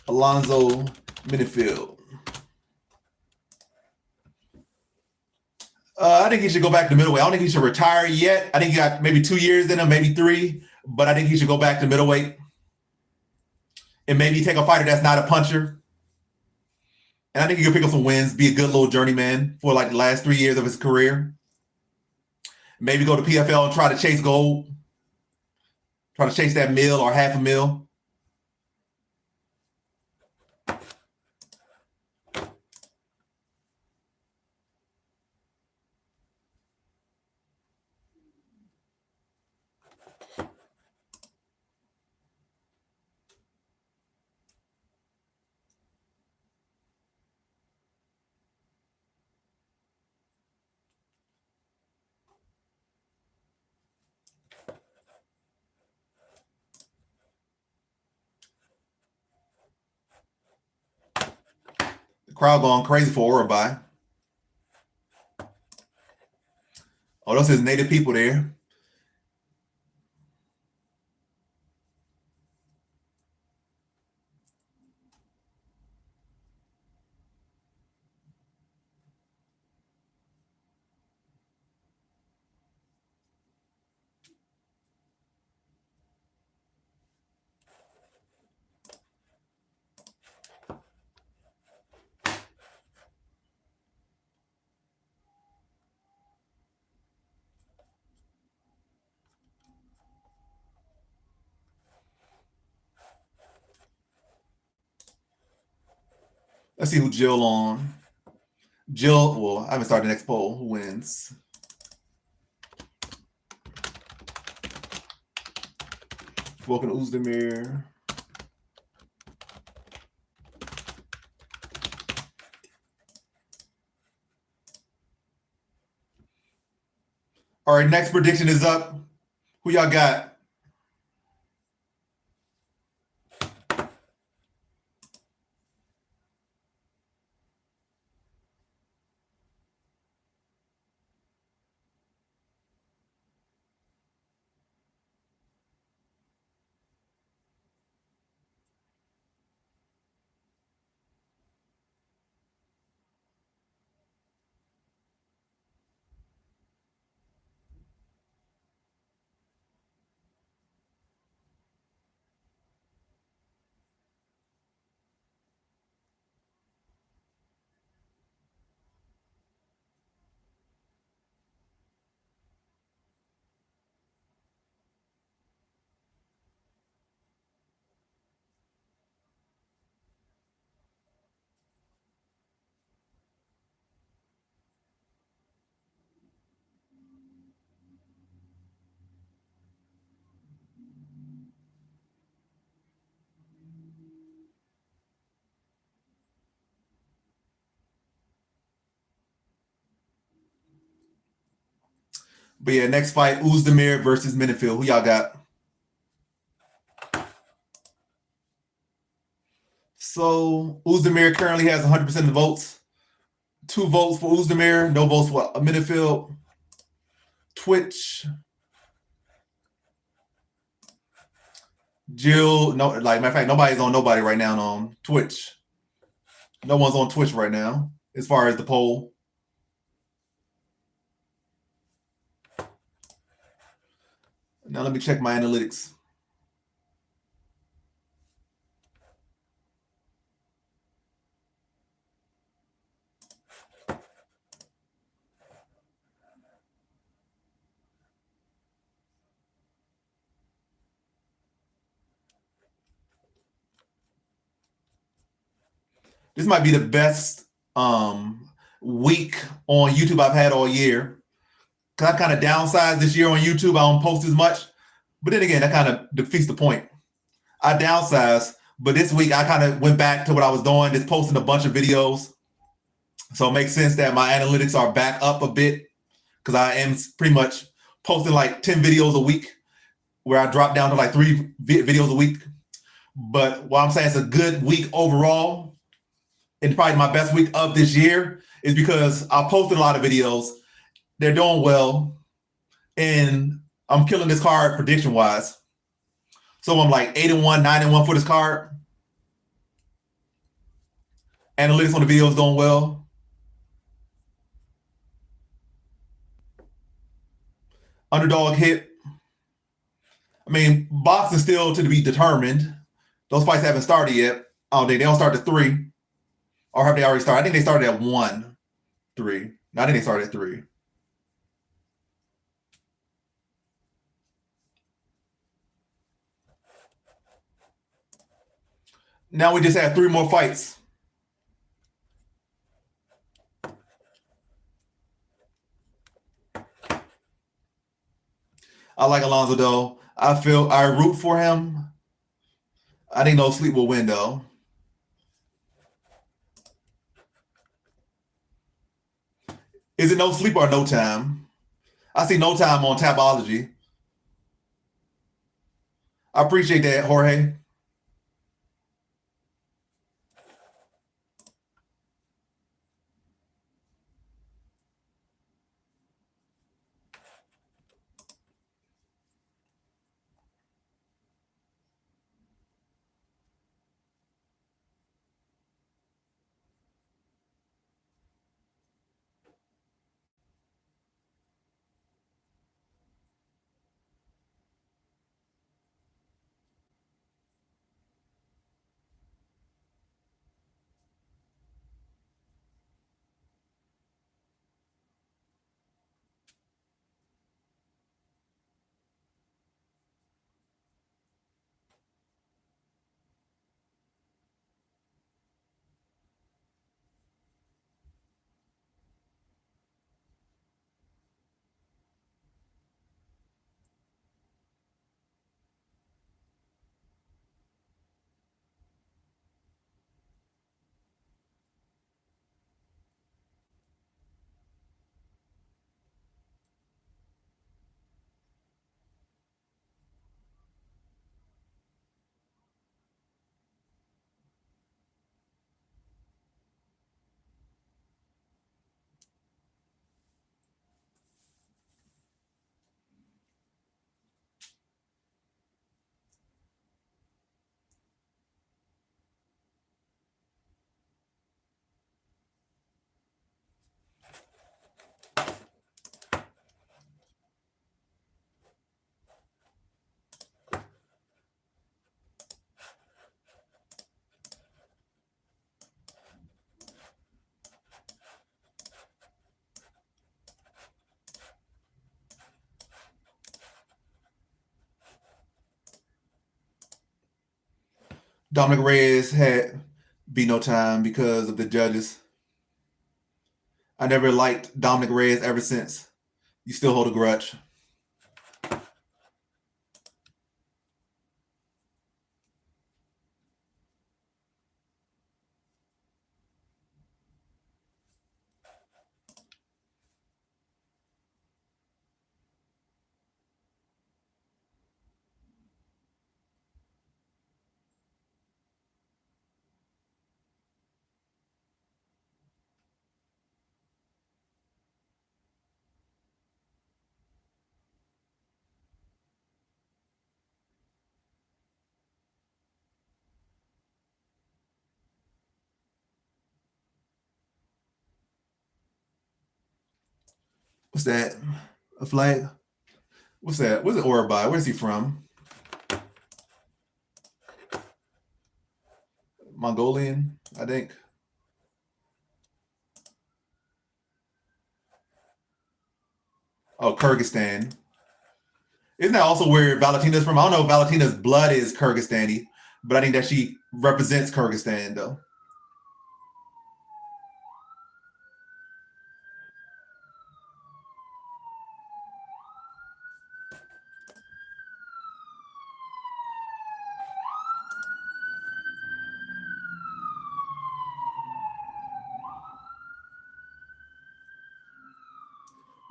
Alonzo Menfield. I think he should go back to middleweight. I don't think he should retire yet. I think he got maybe 2 years in him, maybe 3. But I think he should go back to middleweight and maybe take a fighter that's not a puncher. And I think he could pick up some wins, be a good little journeyman for like the last 3 years of his career. Maybe go to PFL and try to chase gold. Try to chase that mil or half a mil. The crowd going crazy for Urabai. Oh, those his native people there. Let's see who Jill on. Jill, well, I haven't started the next poll. Who wins? Welcome to Uzdemir. All right, next prediction is up. Who y'all got? But yeah, next fight, Uzdemir versus Menfield. Who y'all got? So Uzdemir currently has 100% of the votes. 2 votes for Uzdemir, no votes for Menfield. Twitch. Jill, no, like matter of fact, nobody's on nobody right now on Twitch. No one's on Twitch right now as far as the poll. Now let me check my analytics. This might be the best week on YouTube I've had all year. Because I kind of downsized this year on YouTube. I don't post as much. But then again, that kind of defeats the point. I downsized, but this week I kind of went back to what I was doing, just posting a bunch of videos. So it makes sense that my analytics are back up a bit because I am pretty much posting like 10 videos a week where I dropped down to like 3 videos a week. But what I'm saying is a good week overall and probably my best week of this year is because I posted a lot of videos. They're doing well. And I'm killing this card prediction-wise. So I'm like 8-1, 9-1 for this card. Analytics on the video is going well. Underdog hit. I mean, boxing still to be determined. Those fights haven't started yet. Oh, they don't start at 3. Or have they already started? I think they started at 1, 3. No, I think they started at 3. Now we just have 3 more fights. I like Alonzo though. I root for him. I think No Sleep will win though. Is it No Sleep or No Time? I see No Time on Tapology. I appreciate that, Jorge. Dominic Reyes had be No Time because of the judges. I never liked Dominic Reyes ever since. You still hold a grudge. What's that? A flag? What's that? What's it Aura by? Where's he from? Mongolian, I think. Oh, Kyrgyzstan. Isn't that also where Valentina's from? I don't know if Valentina's blood is Kyrgyzstani, but I think that she represents Kyrgyzstan though.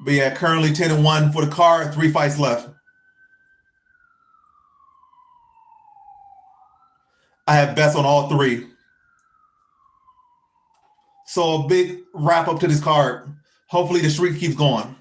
But yeah, currently 10-1 for the card, 3 fights left. I have bets on all 3. So a big wrap up to this card. Hopefully the streak keeps going.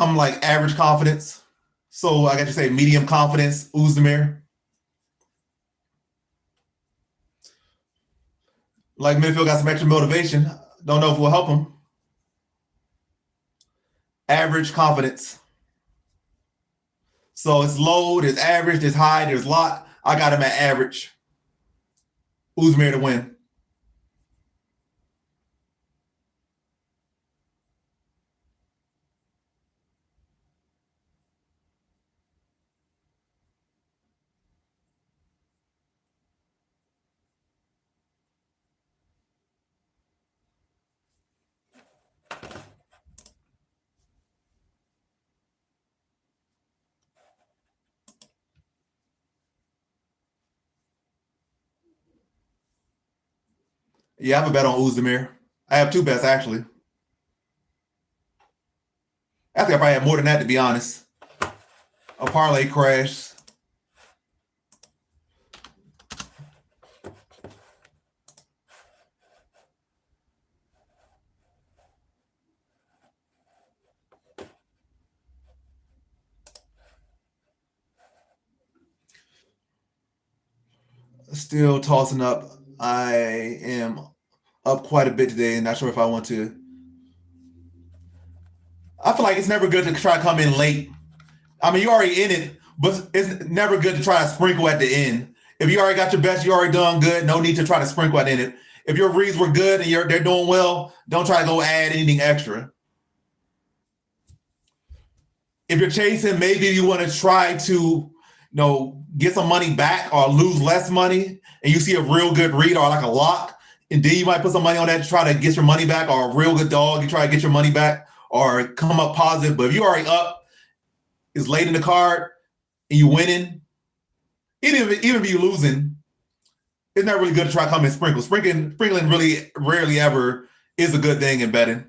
I'm like average confidence. So I got to say medium confidence, Uzir. Like Menfield got some extra motivation. Don't know if it will help him. Average confidence. So it's low, there's average, there's high, there's lot. I got him at average. Uzir to win. Yeah, I have a bet on Uzir. I have 2 bets actually. I think I probably have more than that to be honest. A parlay crash. Still tossing up. I am up quite a bit today. Not sure if I want to. I feel like it's never good to try to come in late. I mean, you're already in it, but it's never good to try to sprinkle at the end. If you already got your best, you already done good. No need to try to sprinkle at the end. If your reads were good and they're doing well, don't try to go add anything extra. If you're chasing, maybe you want to try to, get some money back or lose less money, and you see a real good read or like a lock, and then you might put some money on that to try to get your money back, or a real good dog, you try to get your money back or come up positive. But if you already up, it's late in the card, and you winning, even if you're losing, it's not really good to try to come and sprinkle. Sprinkling really rarely ever is a good thing in betting.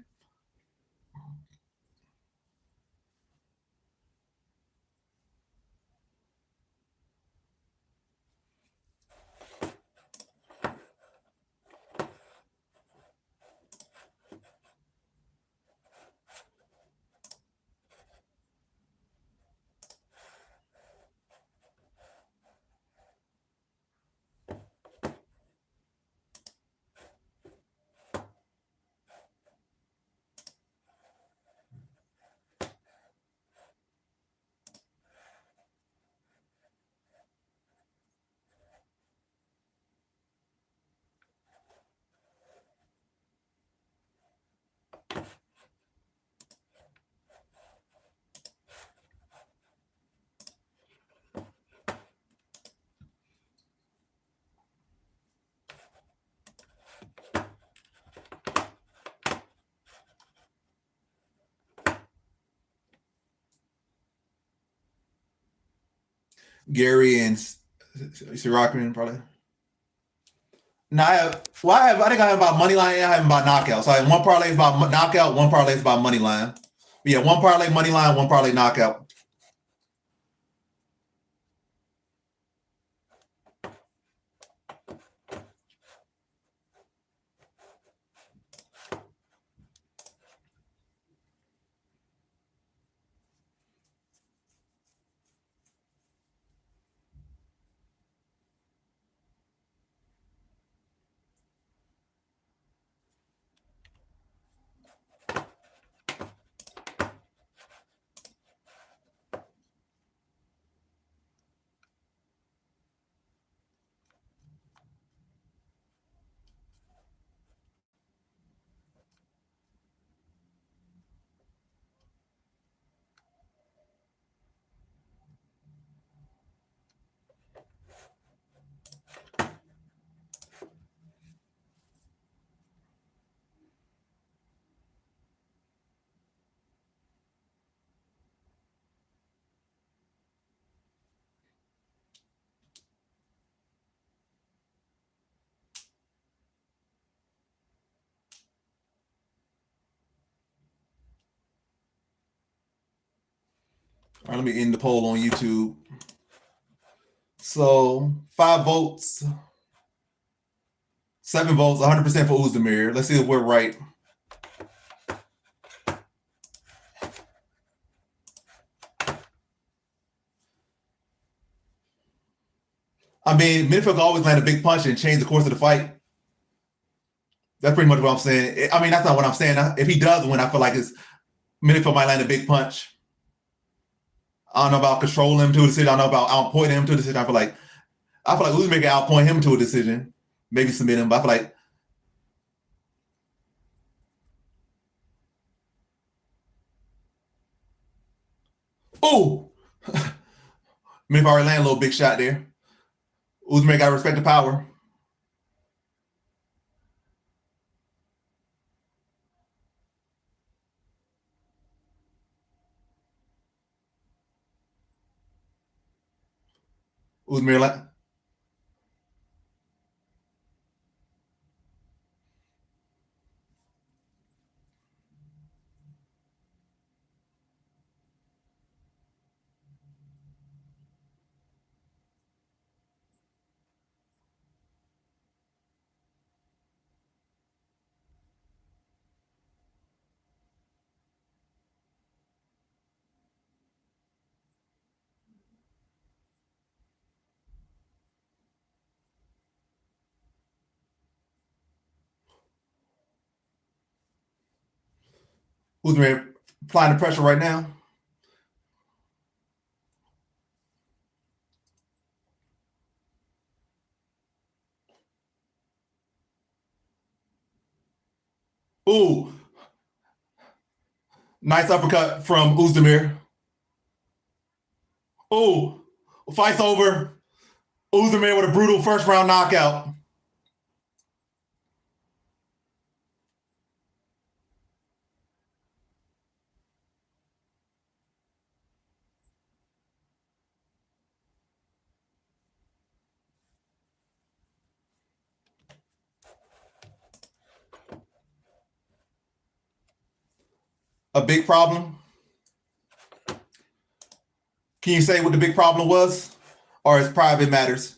Gary and Tsarukyan probably. No, I think I have about money line. I have about knockout. So I have one parlay is about knockout, one parlay is about money line. Yeah, one parlay money line, one parlay knockout. All right, let me end the poll on YouTube. So 5 votes, 7 votes, 100% for Uzir. Let's see if we're right. I mean, Menfield can always land a big punch and change the course of the fight. That's pretty much what I'm saying. I mean, that's not what I'm saying. If he does win, I feel like Menfield might land a big punch. I don't know about controlling him to a decision. I don't know about outpointing him to a decision. I feel like Uzir can outpoint him to a decision. Maybe submit him, but I feel like oh, Menfield already landed a little big shot there. Uzir got to respect the power. Uzir land. Uzir applying the pressure right now. Ooh, nice uppercut from Uzir. Ooh, fight's over. Uzir with a brutal first round knockout. A big problem. Can you say what the big problem was? Or is private matters?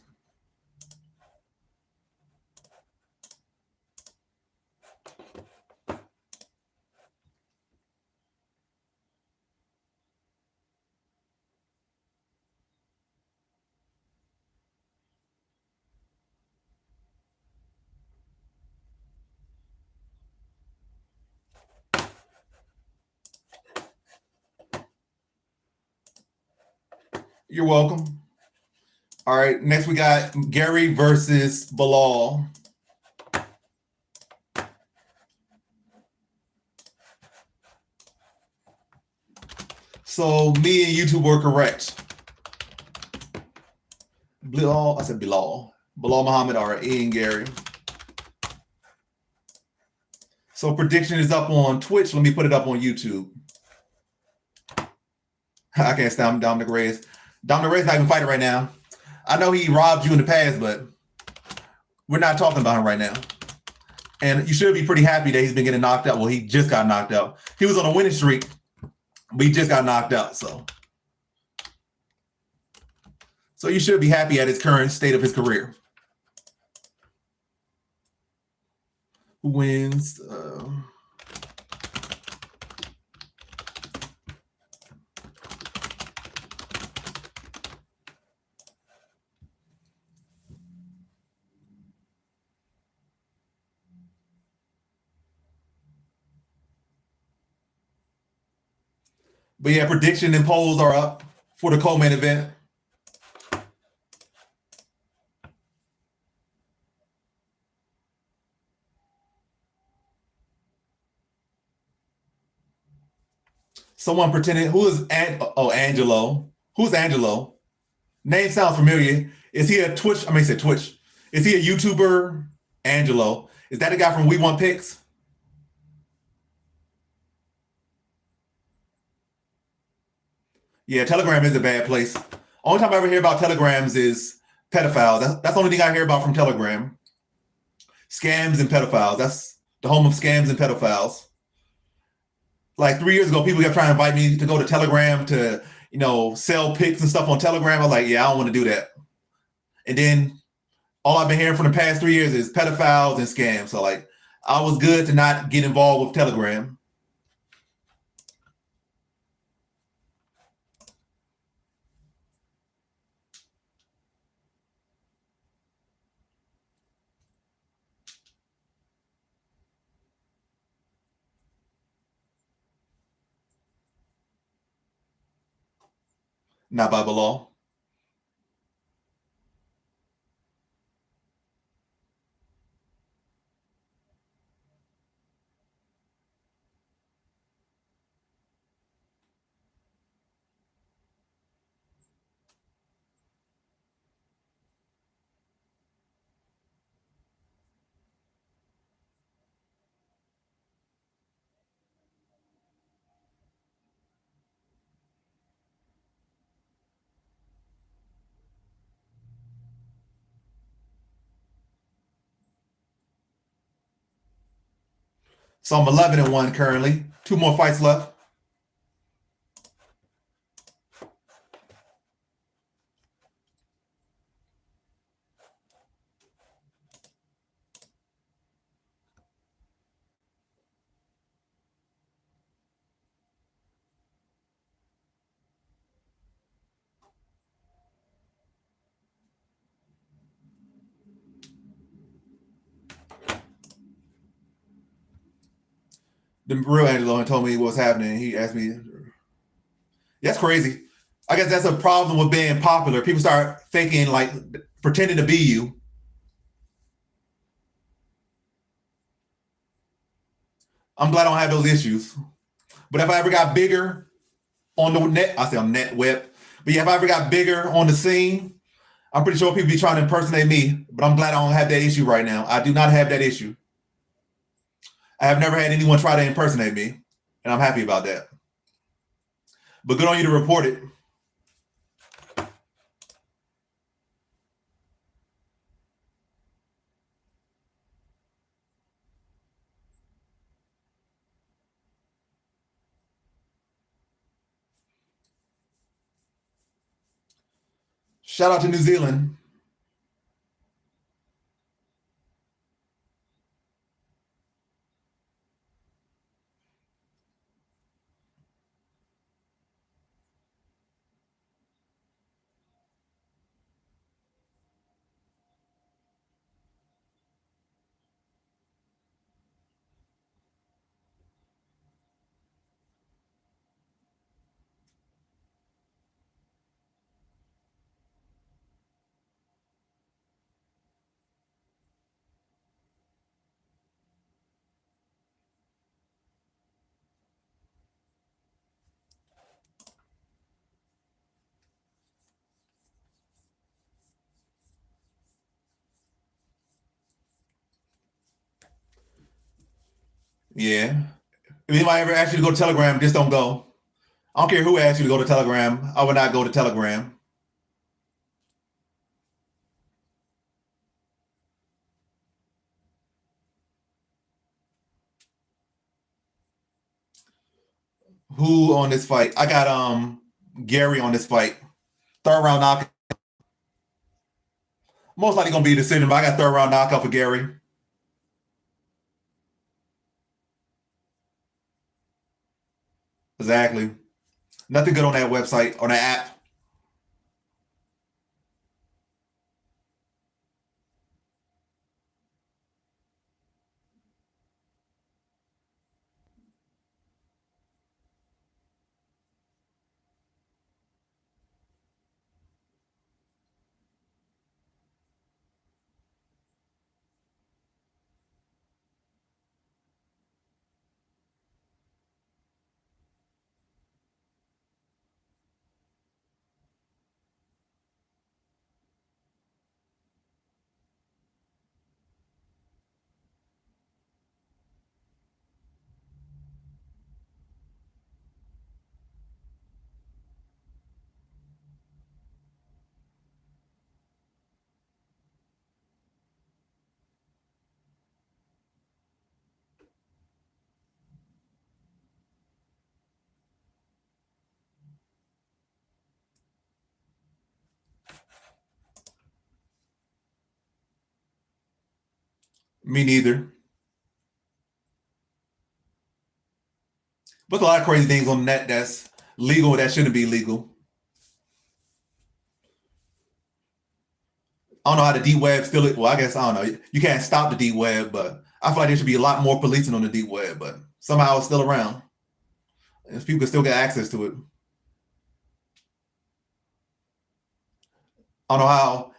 You're welcome. All right, next we got Gary versus Bilal. So me and YouTube were correct. Bilal, I said Bilal. Bilal Muhammad or Ian Gary. So prediction is up on Twitch. Let me put it up on YouTube. I can't stand Dominic Reyes. Dominic Reyes not even fighting right now. I know he robbed you in the past, but we're not talking about him right now. And you should be pretty happy that he's been getting knocked out. Well, he just got knocked out. He was on a winning streak, but he just got knocked out. So you should be happy at his current state of his career. Who wins? But yeah, prediction and polls are up for the co-main event. Someone pretending who is Angelo? Who's Angelo? Name sounds familiar. Is he a Twitch? I mean, say Twitch. Is he a YouTuber? Angelo. Is that the guy from We Want Picks? Yeah, Telegram is a bad place. Only time I ever hear about Telegrams is pedophiles. That's the only thing I hear about from Telegram. Scams and pedophiles. That's the home of scams and pedophiles. Like 3 years ago, people kept trying to invite me to go to Telegram to, sell pics and stuff on Telegram. I was like, yeah, I don't want to do that. And then all I've been hearing from the past 3 years is pedophiles and scams. So like, I was good to not get involved with Telegram. not by the law. So I'm 11-1 currently. 2 more fights left. The real Angelo told me what's happening. He asked me. That's crazy. I guess that's a problem with being popular. People start thinking like pretending to be you. I'm glad I don't have those issues. But if I ever got bigger on the net, I say on net web. But yeah, if I ever got bigger on the scene, I'm pretty sure people be trying to impersonate me. But I'm glad I don't have that issue right now. I do not have that issue. I have never had anyone try to impersonate me, and I'm happy about that. But good on you to report it. Shout out to New Zealand. Yeah. If anybody ever asks you to go to Telegram, just don't go. I don't care who asks you to go to Telegram. I would not go to Telegram. Who on this fight? I got Gary on this fight. Third round knockout. Most likely gonna be a decision, but I got third round knockout for Gary. Exactly. Nothing good on that website, on that app. Me neither. But a lot of crazy things on the net that's legal that shouldn't be legal. I don't know how the deep web still. Well, I guess I don't know. You can't stop the deep web, but I feel like there should be a lot more policing on the deep web. But somehow it's still around, and people can still get access to it. I don't know how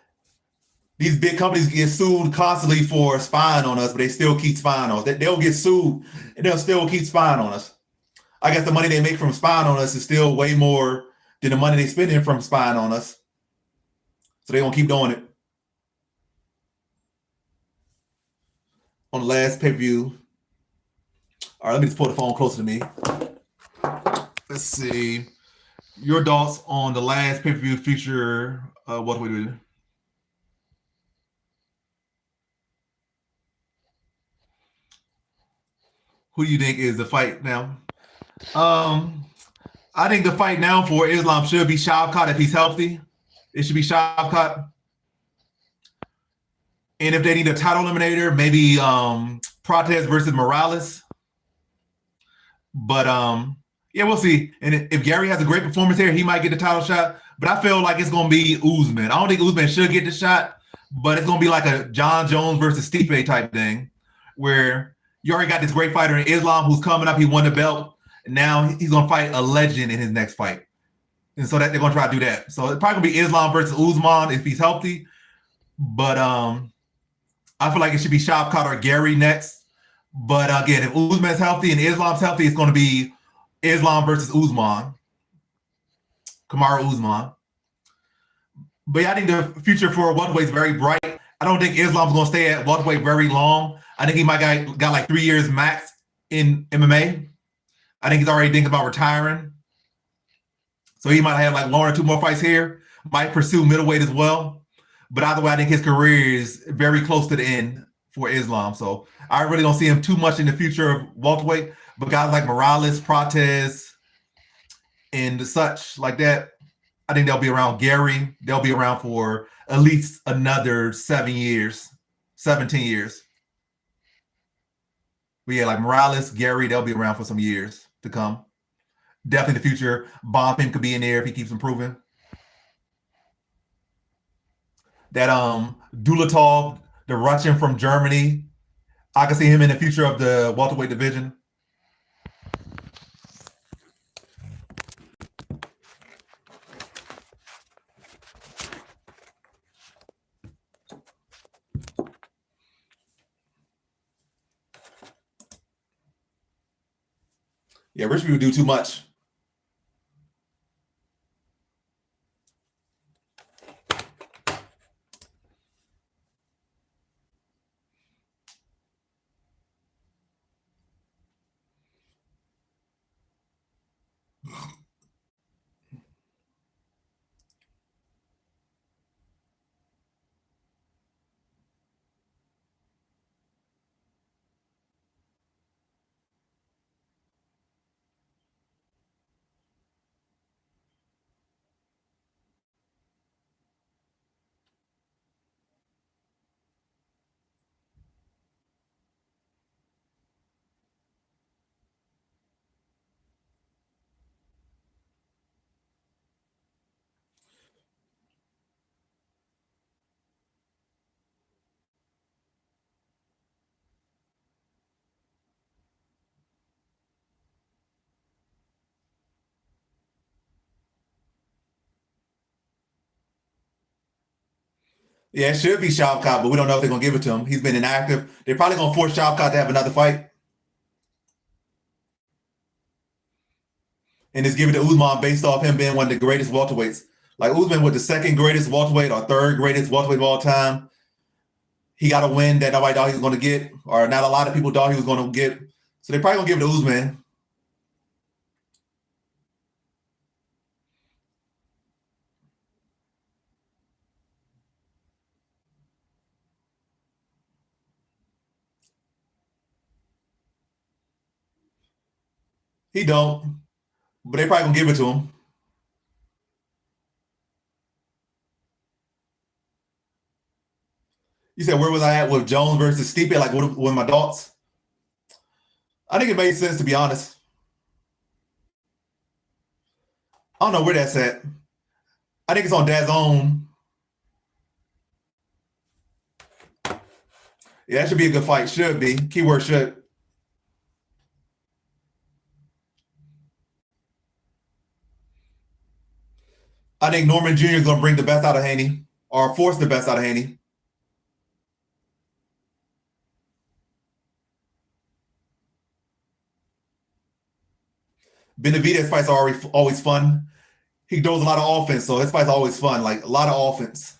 these big companies get sued constantly for spying on us, but they still keep spying on us. They'll get sued and they'll still keep spying on us. I guess the money they make from spying on us is still way more than the money they spending from spying on us. So they're gonna keep doing it. On the last pay-per-view. All right, let me just pull the phone closer to me. Let's see. Your thoughts on the last pay-per-view feature, what we do? Who do you think is the fight now? I think the fight now for Islam should be Shavkat if he's healthy. It should be Shavkat. And if they need a title eliminator, maybe Cortez versus Morales. But yeah, we'll see. And if Gary has a great performance here, he might get the title shot. But I feel like it's going to be Usman. I don't think Usman should get the shot, but it's going to be like a John Jones versus Stipe type thing where you already got this great fighter in Islam who's coming up. He won the belt. And now he's going to fight a legend in his next fight. And so that they're going to try to do that. So it's probably going to be Islam versus Usman if he's healthy. But I feel like it should be Shavkat or Gary next. But again, if Usman's healthy and Islam's healthy, it's going to be Islam versus Usman. Kamaru Usman. But yeah, I think the future for welterweight is very bright. I don't think Islam's going to stay at welterweight very long. I think he might got like 3 years max in MMA. I think he's already thinking about retiring. So he might have like 1 or 2 more fights here. Might pursue middleweight as well. But either way, I think his career is very close to the end for Islam. So I really don't see him too much in the future of welterweight. But guys like Morales, Cortez, and such like that, I think they'll be around. Gary, they'll be around for at least another 17 years. But yeah, like Morales, Gary, they'll be around for some years to come. Definitely in the future. Bonfim could be in there if he keeps improving. That Dulatov, the Russian from Germany, I can see him in the future of the welterweight division. Yeah, rich people do too much. Yeah, it should be Shavkat, but we don't know if they're going to give it to him. He's been inactive. They're probably going to force Shavkat to have another fight. And just give it to Usman based off him being one of the greatest welterweights. Like Usman was the second greatest welterweight or third greatest welterweight of all time. He got a win that nobody thought he was going to get, or not a lot of people thought he was going to get. So they're probably going to give it to Usman. He don't, but they probably going to give it to him. You said, where was I at with Jones versus Stipe? Like, what were my thoughts? I think it made sense, to be honest. I don't know where that's at. I think it's on DAZN. Yeah, that should be a good fight. Should be. Keyword should. I think Norman Jr. is going to bring the best out of Haney. or force the best out of Haney. Benavidez fights are always fun. He throws a lot of offense, so his fight's always fun. Like a lot of offense.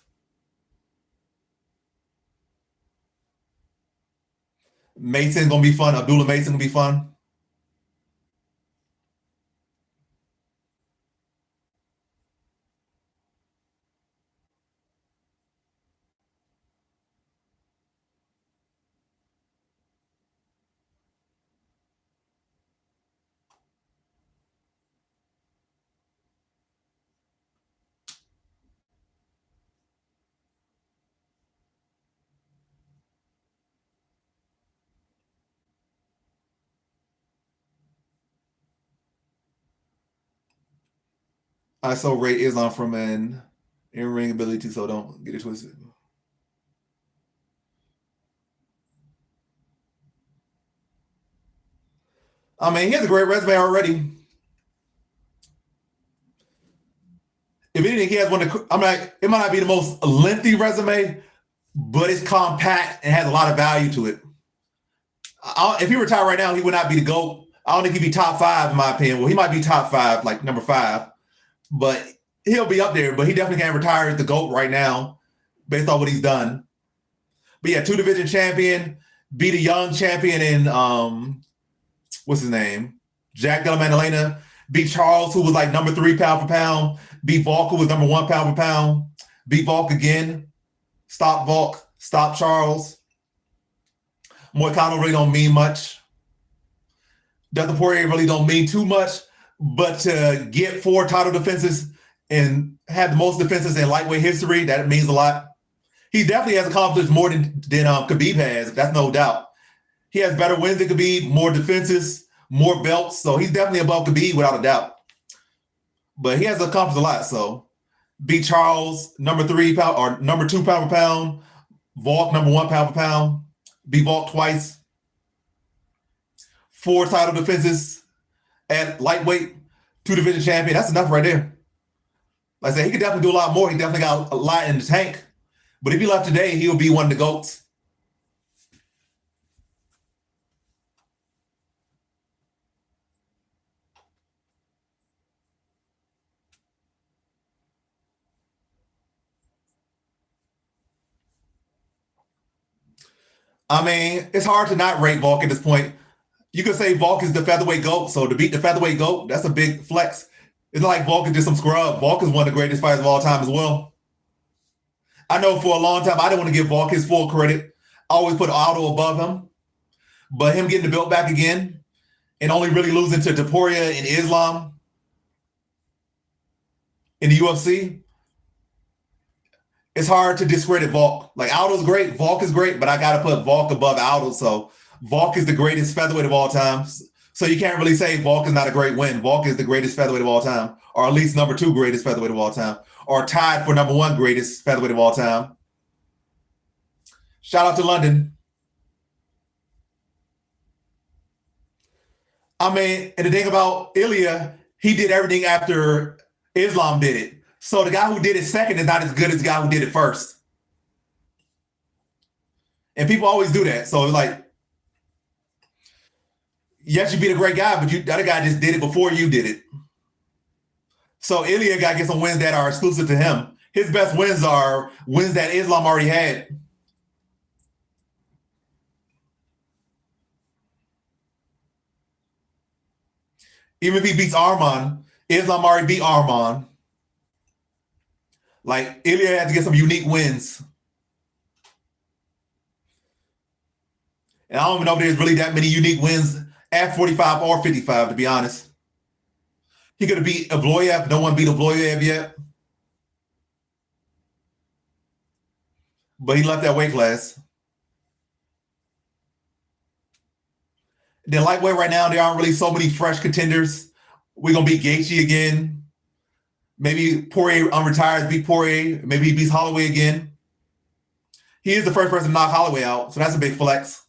Mason gonna be fun. Abdullah Mason gonna be fun. I so rate Islam from an in-ring ability, so don't get it twisted. I mean, he has a great resume already. If anything, he has one. I'm like, it might not be the most lengthy resume, but it's compact and has a lot of value to it. If he retired right now, he would not be the GOAT. I don't think he'd be top 5 in my opinion. Well, he might be top 5, like number 5, but he'll be up there. But he definitely can't retire as the GOAT right now, based on what he's done. But yeah, 2 division champion, beat a young champion in what's his name, Jack Della Maddalena. Beat Charles, who was like number 3 pound for pound. Beat Volk, who was number 1 pound for pound. Beat Volk again. Stop Volk. Stop Charles. Moicano really don't mean much. Dustin Poirier really don't mean too much. But to get 4 title defenses and have the most defenses in lightweight history, that means a lot. He definitely has accomplished more than Khabib has. That's no doubt. He has better wins than Khabib, more defenses, more belts. So he's definitely above Khabib without a doubt. But he has accomplished a lot. So beat Charles, number 3 pound or number 2 pound per pound. Volk, number 1 pound per pound. Beat Volk twice. 4 title defenses at lightweight. 2 division champion. That's enough right there. Like I said, he could definitely do a lot more. He definitely got a lot in the tank. But if he left today, he would be one of the GOATs. I mean, it's hard to not rate Volk at this point. You could say Volk is the featherweight GOAT, so to beat the featherweight GOAT, that's a big flex. It's not like Volk is just some scrub. Volk is one of the greatest fighters of all time as well. I know for a long time, I didn't want to give Volk his full credit. I always put Aldo above him. But him getting the belt back again and only really losing to Topuria and Islam in the UFC, it's hard to discredit Volk. Like, Aldo's great, Volk is great, but I got to put Volk above Aldo. So Volk is the greatest featherweight of all time. So you can't really say Volk is not a great win. Volk is the greatest featherweight of all time, or at least number 2 greatest featherweight of all time, or tied for number 1 greatest featherweight of all time. Shout out to London. I mean, and the thing about Ilya, he did everything after Islam did it. So the guy who did it second is not as good as the guy who did it first. And people always do that. So it's like, yes, you beat a great guy, but the other guy just did it before you did it. So Ilya got to get some wins that are exclusive to him. His best wins are wins that Islam already had. Even if he beats Arman, Islam already beat Arman. Like, Ilya had to get some unique wins. And I don't even know if there's really that many unique wins at 45 or 55, to be honest. He could have beat Evloev. No one beat Evloev yet. But he left that weight class. Then lightweight right now, there aren't really so many fresh contenders. We're going to beat Gaethje again. Maybe Poirier unretires, beat Poirier. Maybe he beats Holloway again. He is the first person to knock Holloway out, so that's a big flex.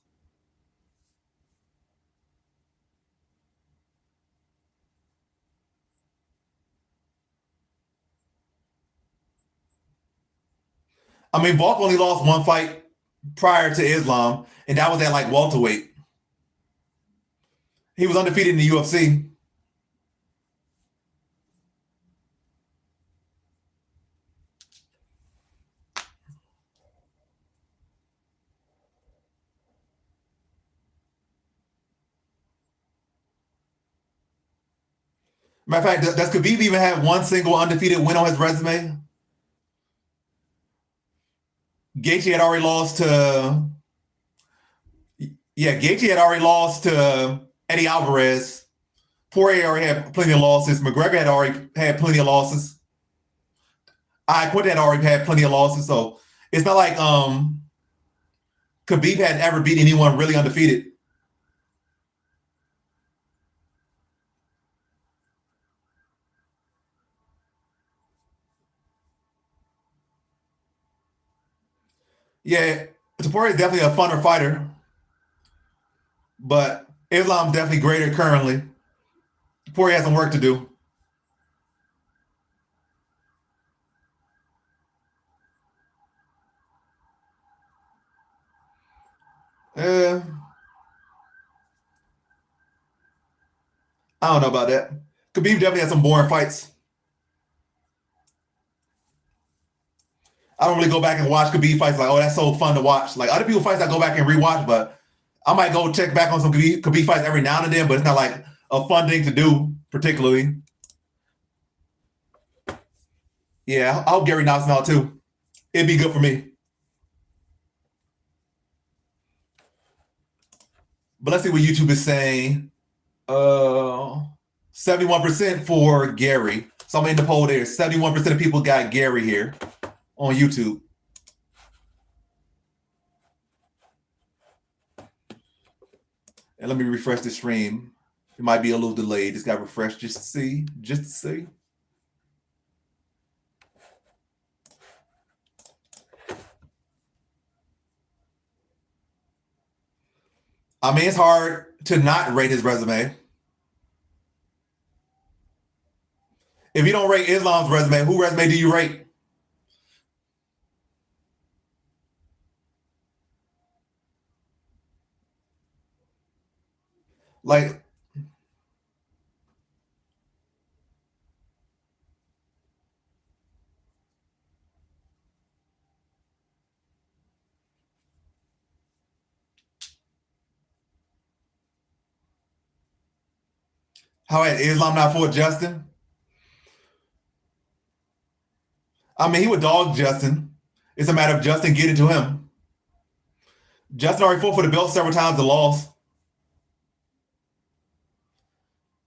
I mean, Volk only lost one fight prior to Islam, and that was at like welterweight. He was undefeated in the UFC. Matter of fact, does Khabib even have one single undefeated win on his resume? Gaethje had already lost to. Yeah, Gaethje had already lost to Eddie Alvarez. Poirier already had plenty of losses. McGregor had already had plenty of losses. Quinta had already had plenty of losses. So it's not like Khabib had ever beat anyone really undefeated. Yeah, Poirier is definitely a funner fighter, but Islam's definitely greater currently. Poirier has some work to do. Uh, I don't know about that. Khabib definitely had some boring fights. I don't really go back and watch Khabib fights like, oh, that's so fun to watch. Like other people fights I go back and rewatch, but I might go check back on some Khabib fights every now and then, but it's not like a fun thing to do particularly. Yeah, I hope Gary knocks him out too. It'd be good for me. But let's see what YouTube is saying. 71% for Gary. So I'm in the poll there. 71% of people got Gary here on YouTube. And let me refresh the stream. It might be a little delayed. Just got refreshed just to see. Just to see. I mean, it's hard to not rate his resume. If you don't rate Islam's resume, whose resume do you rate? Like, how had Islam not fought Justin? I mean, he would dog Justin. It's a matter of Justin getting to him. Justin already fought for the belt several times and lost.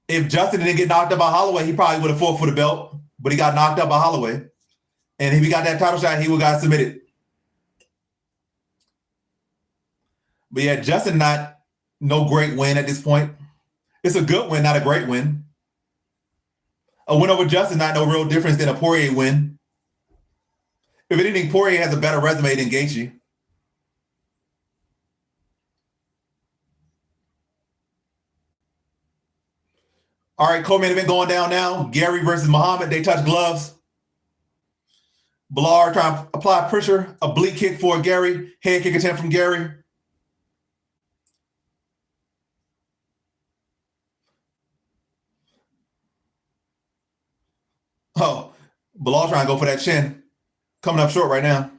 If Justin didn't get knocked up by Holloway, he probably would have fought for the belt, but he got knocked up by Holloway. And if he got that title shot, he would have got submitted. But yeah, Justin not no great win at this point. It's a good win, not a great win. A win over Justin, not no real difference than a Poirier win. If anything, Poirier has a better resume than Gaethje. All right, co-main event going down now. Gary versus Muhammad. They touch gloves. Blar trying to apply pressure. Oblique kick for Gary. Head kick attempt from Gary. Oh, Blar trying to go for that chin. Coming up short right now.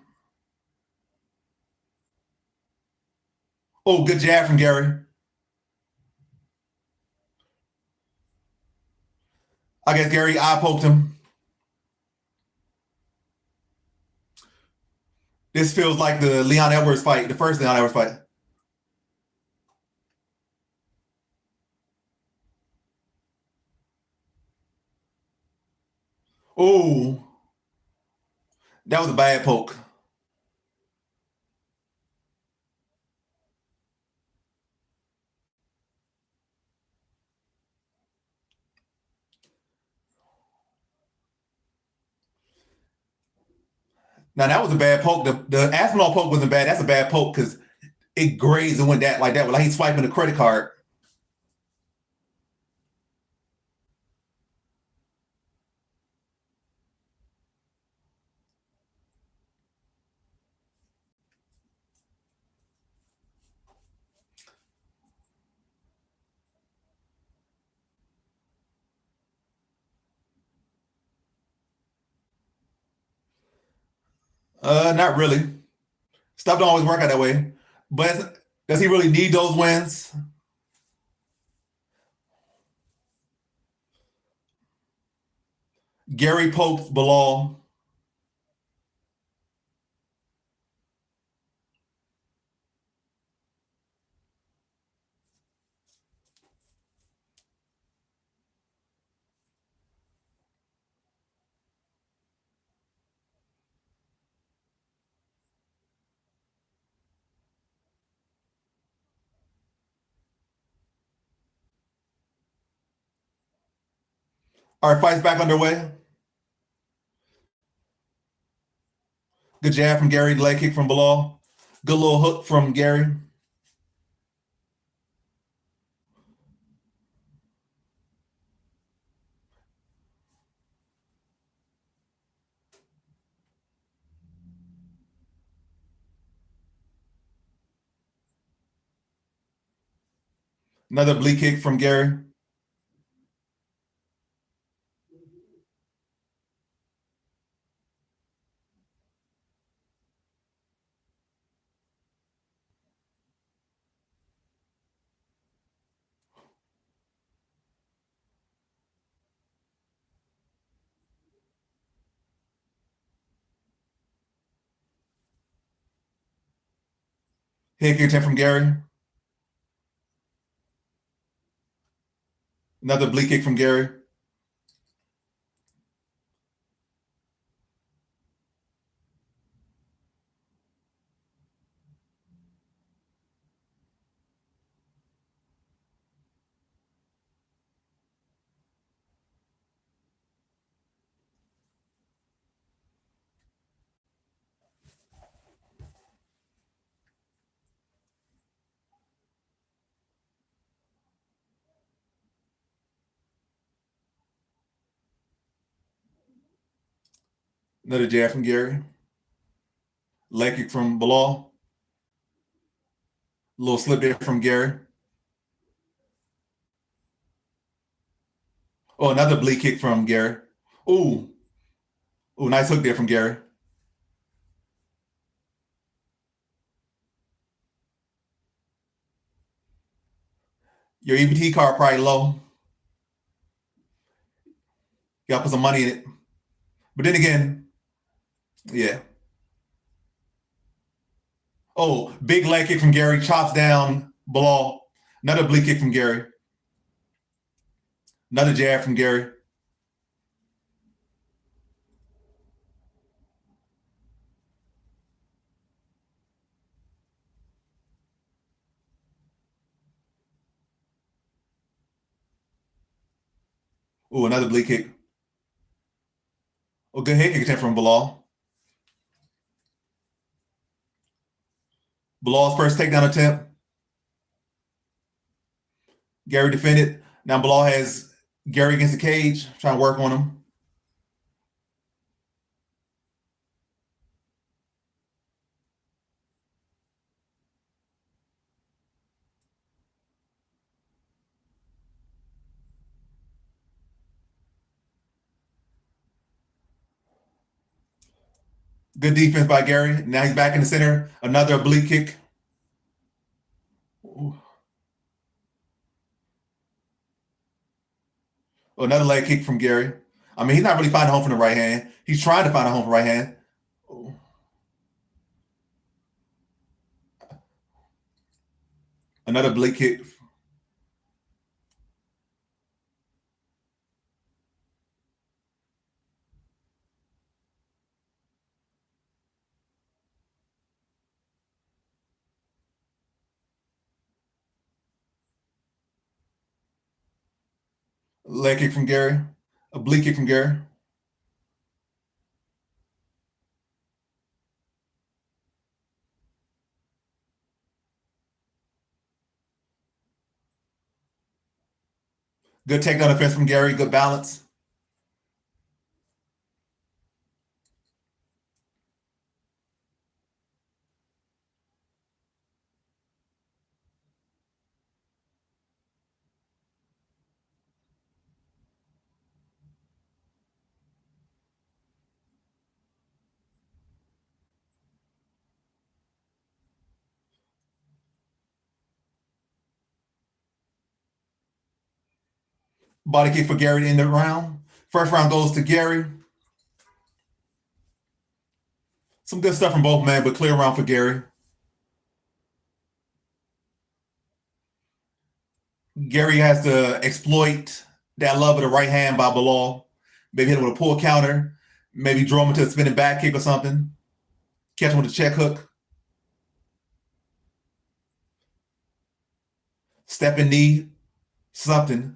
Oh, good jab from Gary. I guess Gary eye poked him. This feels like the Leon Edwards fight, the first Leon Edwards fight. Oh, that was a bad poke. Now that was a bad poke. The Aspinall poke wasn't bad. That's a bad poke because it grazed and went that like that, like he's swiping a credit card. Not really. Stuff don't always work out that way. But does he really need those wins? Gary Pope's Bilal. All right, fights back underway. Good jab from Gary, leg kick from Bilal. Good little hook from Gary. Another oblique kick from Gary. Head kick attempt from Gary. Another oblique kick from Gary. Another jab from Gary. Leg kick from Bilal. A little slip there from Gary. Oh, another oblique kick from Gary. Ooh. Ooh, nice hook there from Gary. Your EBT card probably low. You gotta put some money in it. But then again, yeah. Oh, big leg kick from Gary, chops down Bilal. Another oblique kick from Gary. Another jab from Gary. Ooh, another oblique kick. Oh, good head kick attempt from Bilal. Bilal's first takedown attempt. Gary defended. Now Bilal has Gary against the cage, trying to work on him. Good defense by Gary. Now he's back in the center. Another oblique kick. Ooh. Oh, another leg kick from Gary. I mean, he's not really finding home from the right hand. He's trying to find a home from the right hand. Ooh. Another oblique kick. Leg kick from Gary. Oblique kick from Gary. Good takedown defense from Gary. Good balance. Body kick for Gary to end the round. First round goes to Gary. Some good stuff from both men, but clear round for Gary. Gary has to exploit that love of the right hand by Bilal. Maybe hit him with a pull counter. Maybe draw him into a spinning back kick or something. Catch him with a check hook. Stepping knee. Something.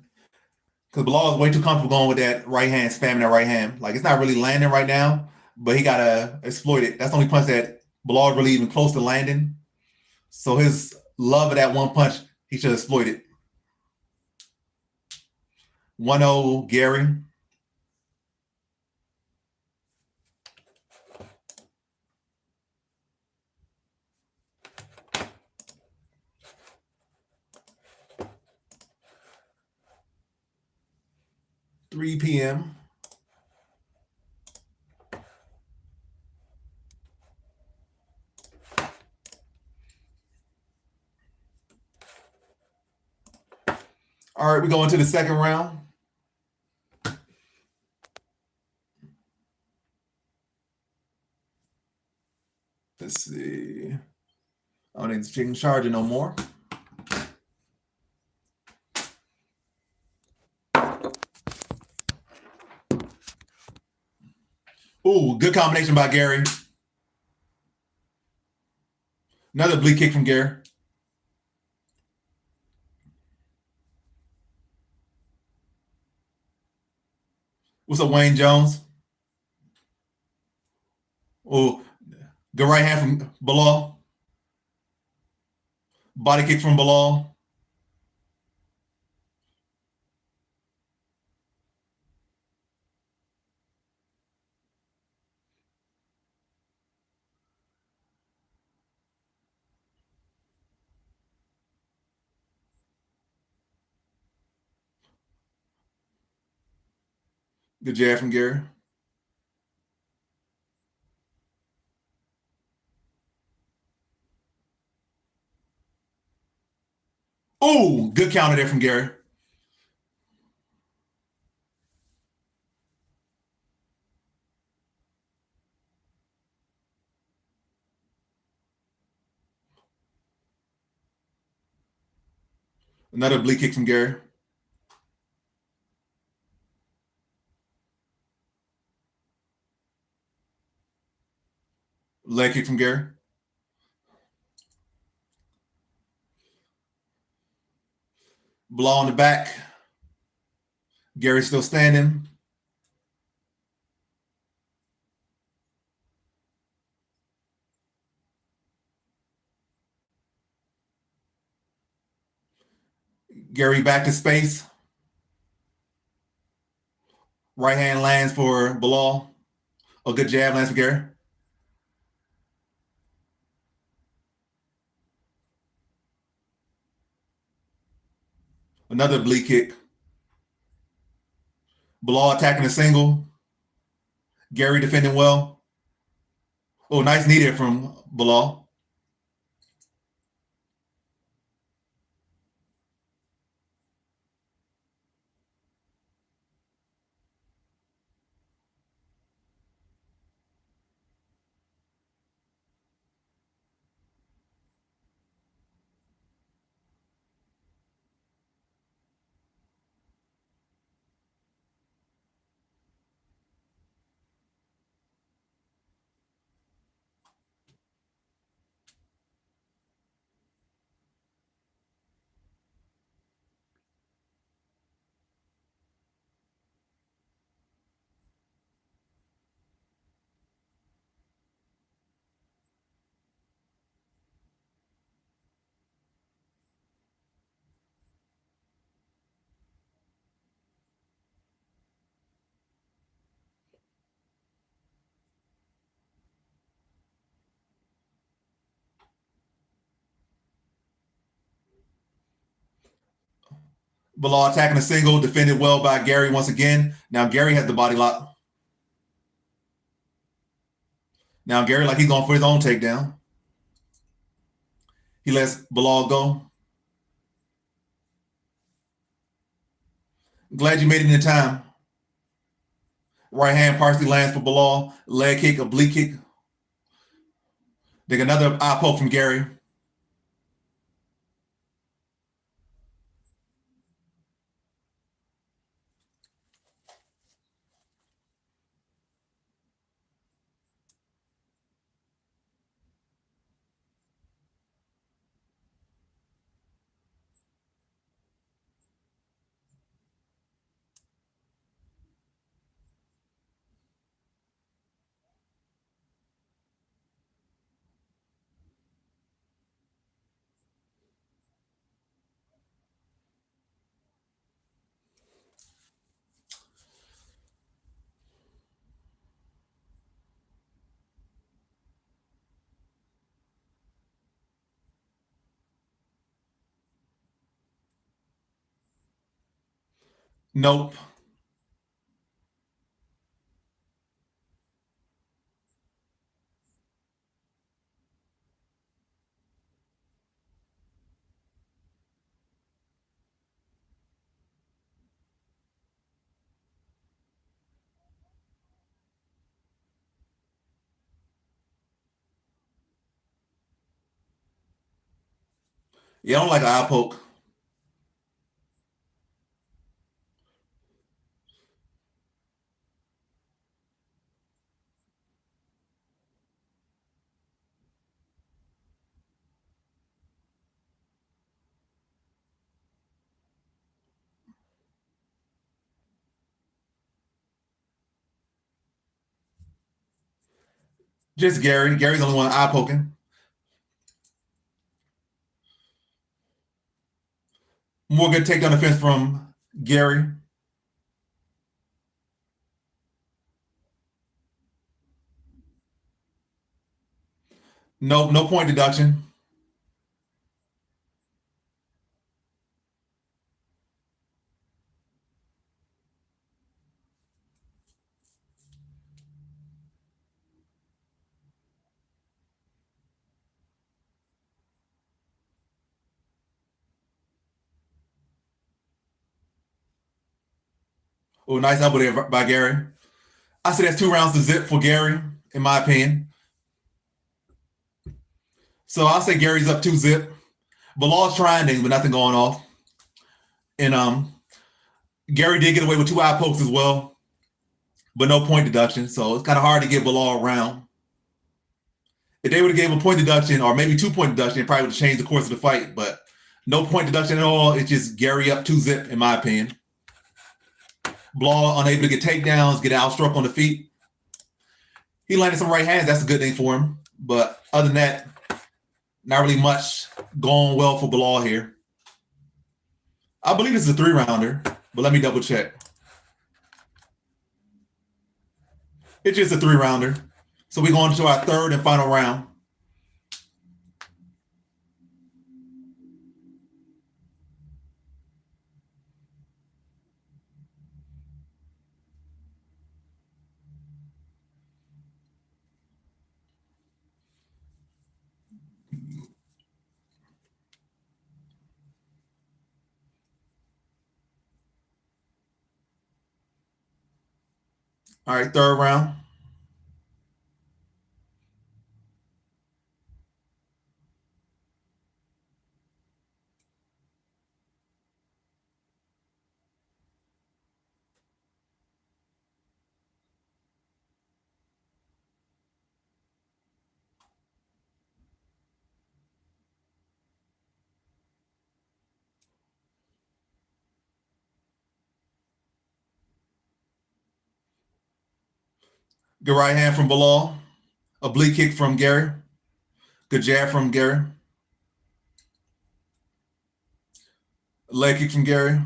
Because Bilal is way too comfortable going with that right hand, spamming that right hand. Like, it's not really landing right now, but he got to exploit it. That's the only punch that Bilal is really even close to landing. So his love of that one punch, he should exploit it. 1-0 Gary. $3 p.m. All right, we go into the second round. Let's see. I don't need the chicken charger no more. Ooh, good combination by Gary. Another oblique kick from Gary. What's up, Wayne Jones? Oh, good right hand from Bilal. Body kick from Bilal. Good jab from Gary. Oh, good counter there from Gary. Another oblique kick from Gary. Leg kick from Gary. Blow on the back. Gary's still standing. Gary back to space. Right hand lands for Bilal. A good jab lands for Gary. Another oblique kick. Bilal attacking a single. Gary defending well. Oh, nice knee there from Bilal. Bilal attacking a single, defended well by Gary once again. Now Gary has the body lock. Now Gary, like he's going for his own takedown. He lets Bilal go. Glad you made it in time. Right hand partially lands for Bilal. Leg kick, oblique kick. Then another eye poke from Gary. Nope. Yeah, I don't like an eye poke. Just Gary. Gary's the only one eye poking. More good takedown defense from Gary. Nope, no point deduction. Oh, nice elbow there by Gary. I say that's 2 rounds to zip for Gary, in my opinion. So I'll say Gary's up 2-zip. Bilal's trying things, but nothing going off. And Gary did get away with 2 eye pokes as well, but no point deduction. So it's kind of hard to get Bilal around. If they would have gave a point deduction or maybe 2-point deduction, it probably would have changed the course of the fight. But no point deduction at all. It's just Gary up 2-zip, in my opinion. Bilal unable to get takedowns, get outstruck on the feet. He landed some right hands. That's a good thing for him. But other than that, not really much going well for Bilal here. I believe this is a 3-rounder, but let me double check. It's just a 3-rounder. So we're going to our 3rd and final round. All right, 3rd round. Good right hand from Bilal. Oblique kick from Gary. Good jab from Gary. Leg kick from Gary.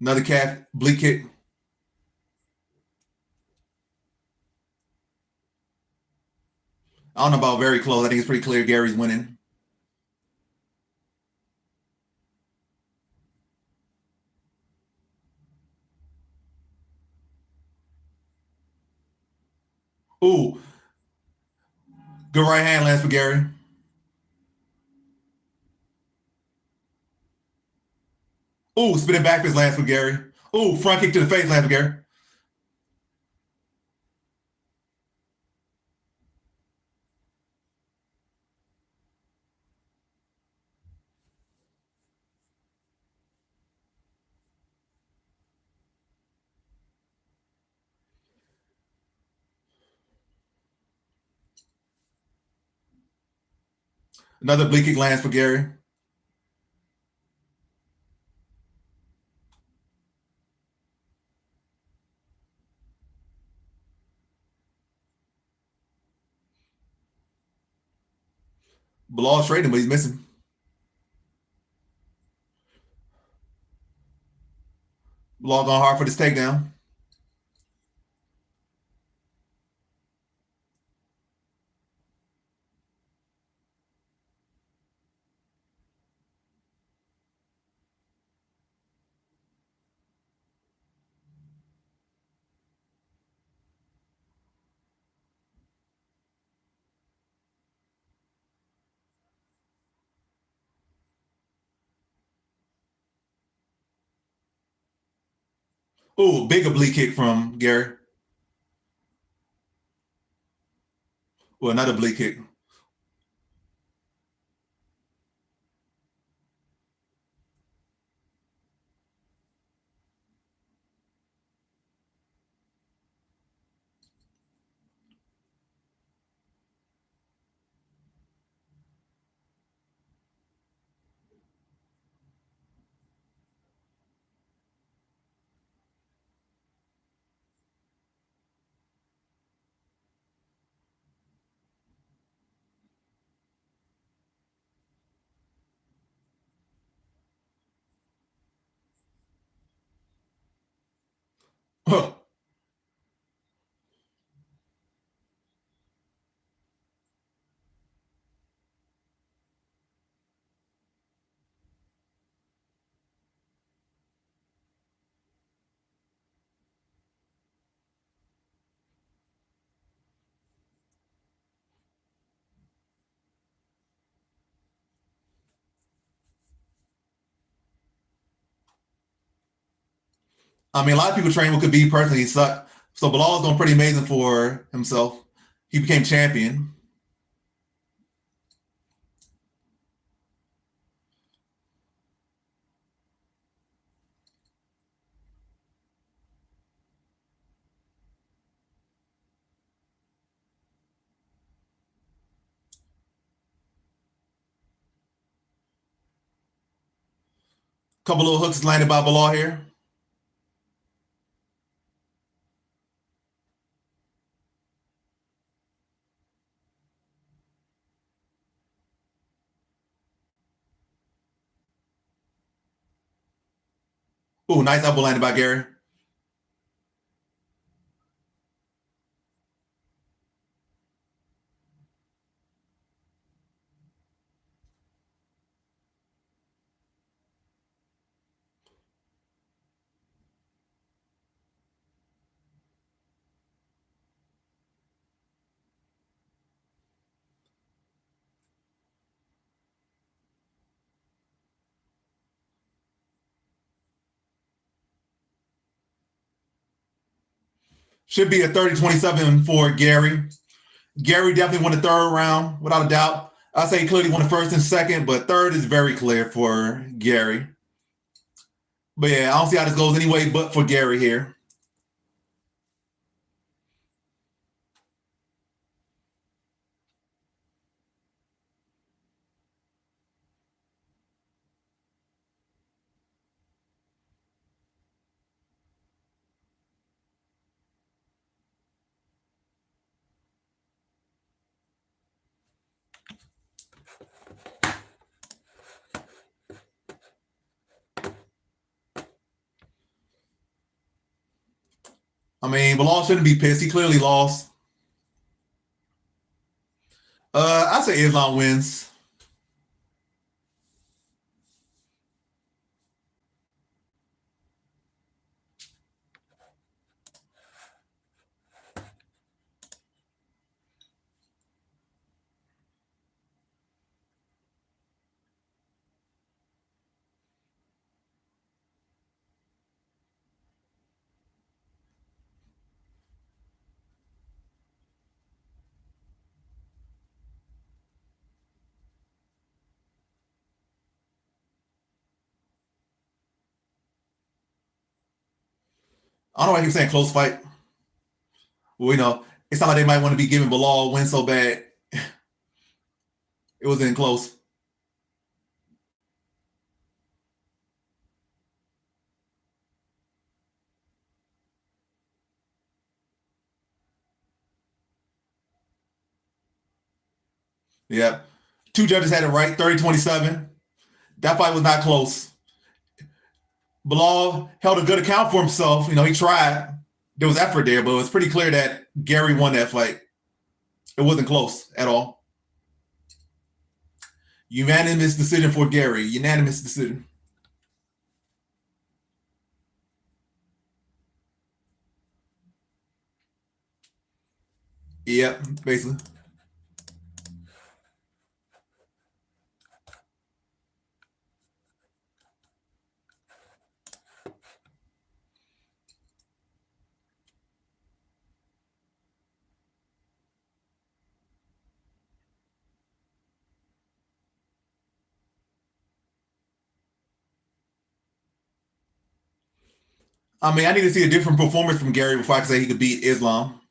Another calf oblique kick. I don't know about very close. I think it's pretty clear Gary's winning. Ooh. Good right hand lands for Gary. Ooh, spinning back fist lands for Gary. Ooh, front kick to the face, Lance Gary. Another oblique kick lands for Gary. Bilal's trading, but he's missing. Bilal going hard for this takedown. Ooh, big oblique kick from Gary. Well, another oblique kick. Huh. I mean, a lot of people train with Khabib personally. He sucked. So Bilal's doing pretty amazing for himself. He became champion. Couple little hooks landed by Bilal here. Ooh, nice elbow landed by Gary. Should be a 30-27 for Gary. Gary definitely won the third round, without a doubt. I'd say he clearly won the first and second, but third is very clear for Gary. But yeah, I don't see how this goes anyway but for Gary here. I mean, Bilal shouldn't be pissed. He clearly lost. I say Islam wins. I don't know why he was saying close fight. Well, it's not like they might want to be giving Bilal a win so bad. It wasn't close. Yeah. Two judges had it right, 30-27. That fight was not close. Bilal held a good account for himself. He tried. There was effort there, but it was pretty clear that Gary won that fight. It wasn't close at all. Unanimous decision for Gary. Unanimous decision. Yep, basically. I mean, I need to see a different performance from Gary before I can say he could beat Islam.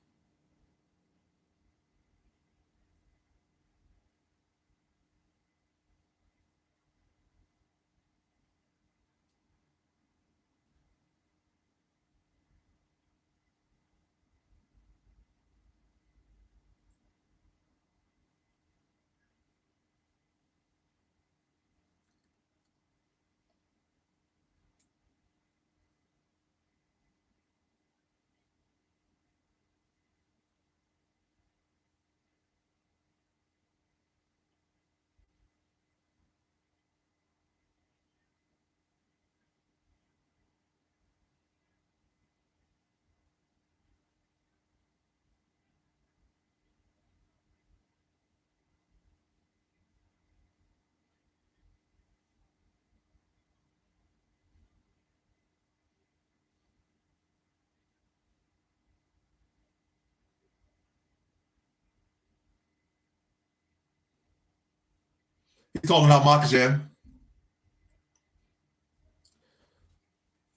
He's calling out Makachev.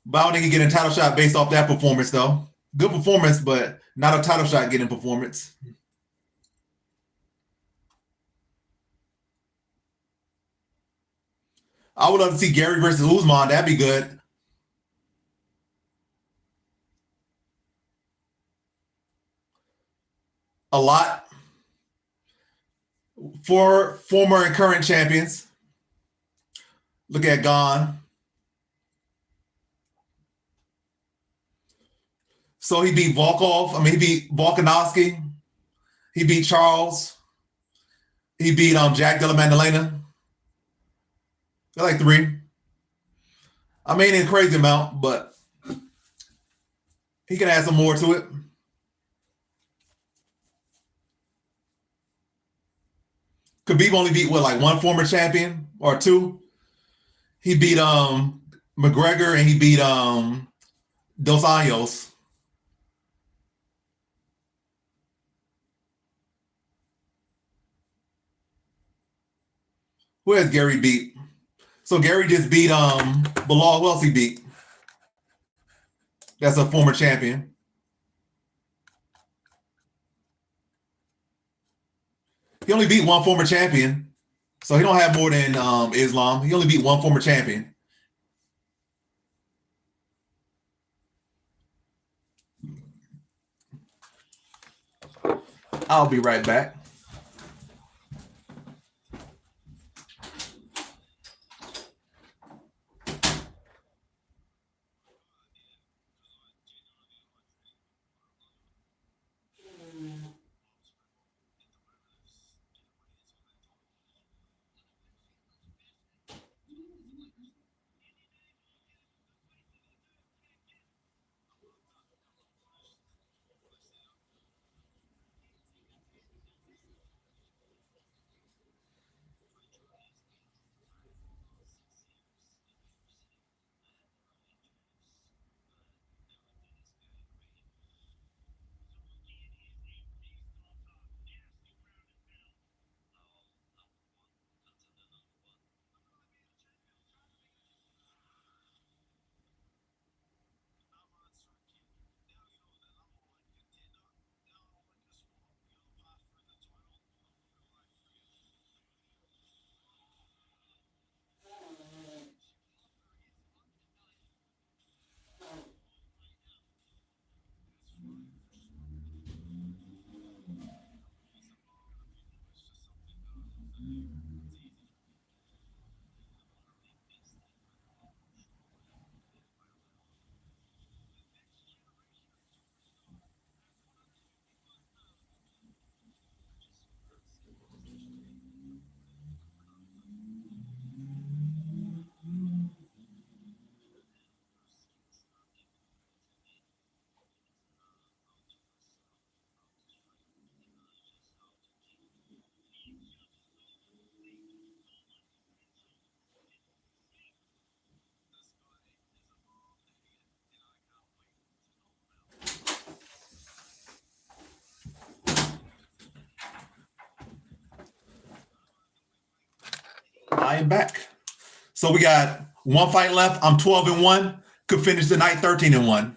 But I don't think he get a title shot based off that performance, though. Good performance, but not a title shot getting performance. I would love to see Gary versus Usman. That'd be good. A lot for former and current champions. Look at Gon. So he beat Volkov. I mean, he beat Volkanovski. He beat Charles. He beat Jack Della Maddalena. They're like 3. I mean, in a crazy amount, but he can add some more to it. Khabib only beat like one former champion or 2. He beat McGregor and he beat Dos Anjos. Who has Gary beat? So Gary just beat Bilal. Who else he beat? That's a former champion. He only beat one former champion. So he don't have more than Islam. He only beat one former champion. I'll be right back. I am back. So we got one fight left. I'm 12-1. Could finish the night 13-1.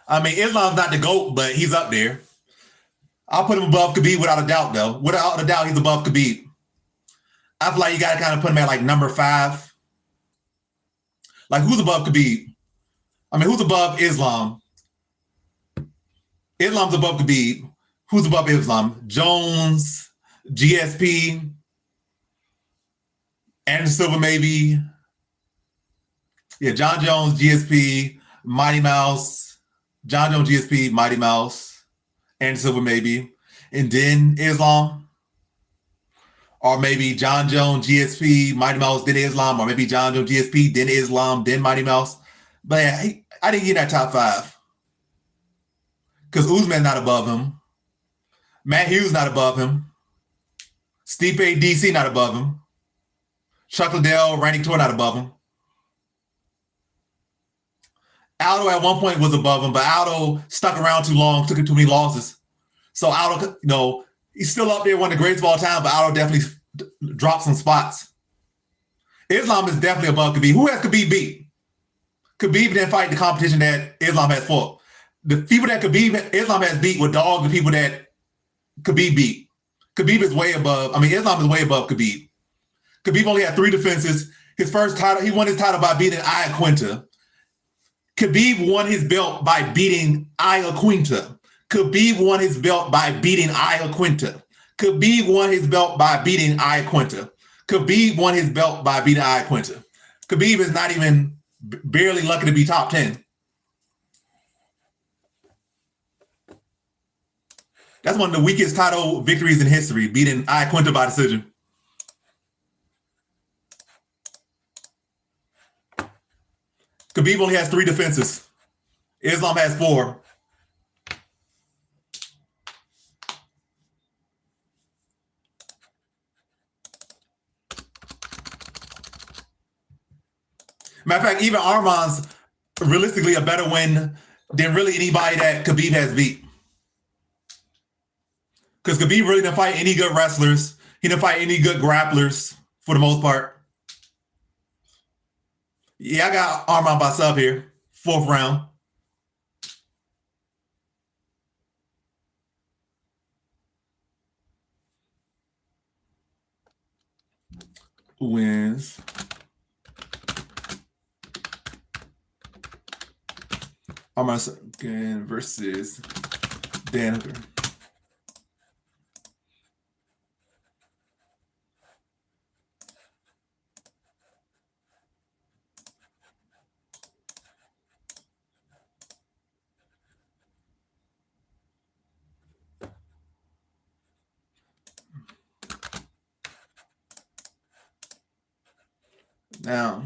I mean, Islam's not the GOAT, but he's up there. I'll put him above Khabib without a doubt, though. Without a doubt, he's above Khabib. I feel like you got to kind of put him at like number 5. Like, who's above Khabib? I mean, who's above Islam? Islam's above Khabib. Who's above Islam? Jones, GSP, Anderson Silva, maybe. Yeah, John Jones, GSP, Mighty Mouse. John Jones, GSP, Mighty Mouse, Anderson Silva, maybe. And then Islam. Or maybe John Jones, GSP, Mighty Mouse, then Islam. Or maybe John Jones, GSP, then Islam, then Mighty Mouse. But yeah, I didn't get that top 5. Because Usman's not above him. Matt Hughes not above him. Stipe DC not above him. Chuck Liddell, Randy Couture not above him. Aldo at one point was above him, but Aldo stuck around too long, took too many losses. So Aldo, he's still up there, one of the greatest of all time, but Aldo definitely dropped some spots. Islam is definitely above Khabib. Who has Khabib beat? Khabib didn't fight the competition that Islam has fought. The people that Islam has beat were the people that Khabib beat. Khabib is way above. I mean, Islam is way above Khabib. Khabib only had 3 defenses. His first title, he won his title by beating Iaquinta. Khabib won his belt by beating Iaquinta. Khabib won his belt by beating Iaquinta. Khabib won his belt by beating Iaquinta. Khabib won his belt by beating Iaquinta. Khabib is not even barely lucky to be top 10. That's one of the weakest title victories in history, beating Iaquinta by decision. Khabib only has 3 defenses. Islam has 4. Matter of fact, even Arman's realistically a better win than really anybody that Khabib has beat. Because Khabib really didn't fight any good wrestlers. He didn't fight any good grapplers for the most part. Yeah, I got Arman by sub here. 4th round. Who wins? Arman versus Dan Hooker. Now,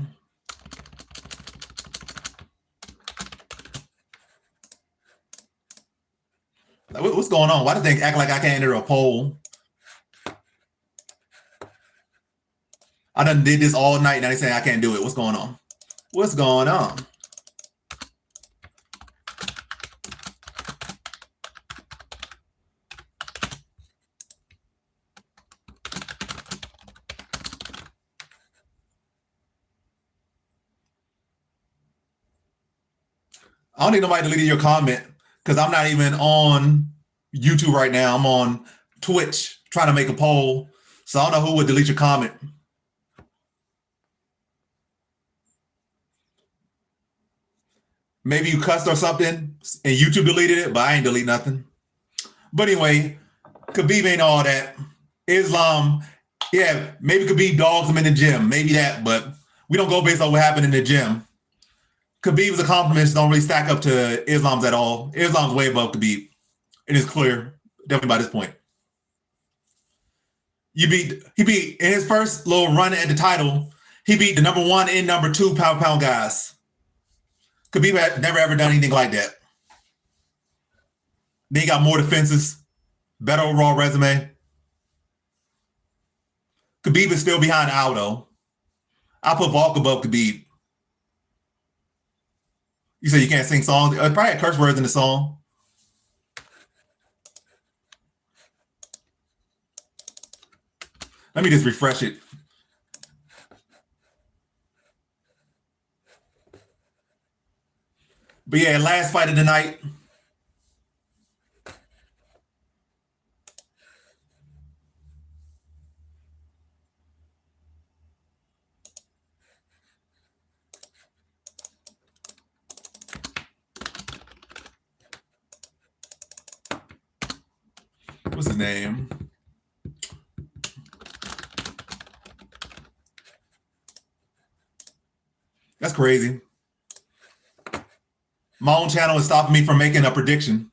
what's going on? Why do they act like I can't enter a poll? I done did this all night. Now they saying I can't do it. What's going on? What's going on? I don't need nobody deleting your comment because I'm not even on YouTube right now. I'm on Twitch trying to make a poll. So I don't know who would delete your comment. Maybe you cussed or something and YouTube deleted it, but I ain't delete nothing. But anyway, Khabib ain't all that. Islam, yeah, maybe Khabib dogs him in the gym. Maybe that, but we don't go based on what happened in the gym. Khabib's accomplishments don't really stack up to Islam's at all. Islam's way above Khabib. It is clear, definitely by this point. He beat in his first little run at the title, he beat the number 1 and number 2 pound guys. Khabib had never ever done anything like that. Then he got more defenses, better overall resume. Khabib is still behind Aldo. I put Volk above Khabib. You say you can't sing songs? Probably had curse words in the song. Let me just refresh it. But yeah, last fight of the night. What's his name? That's crazy. My own channel is stopping me from making a prediction.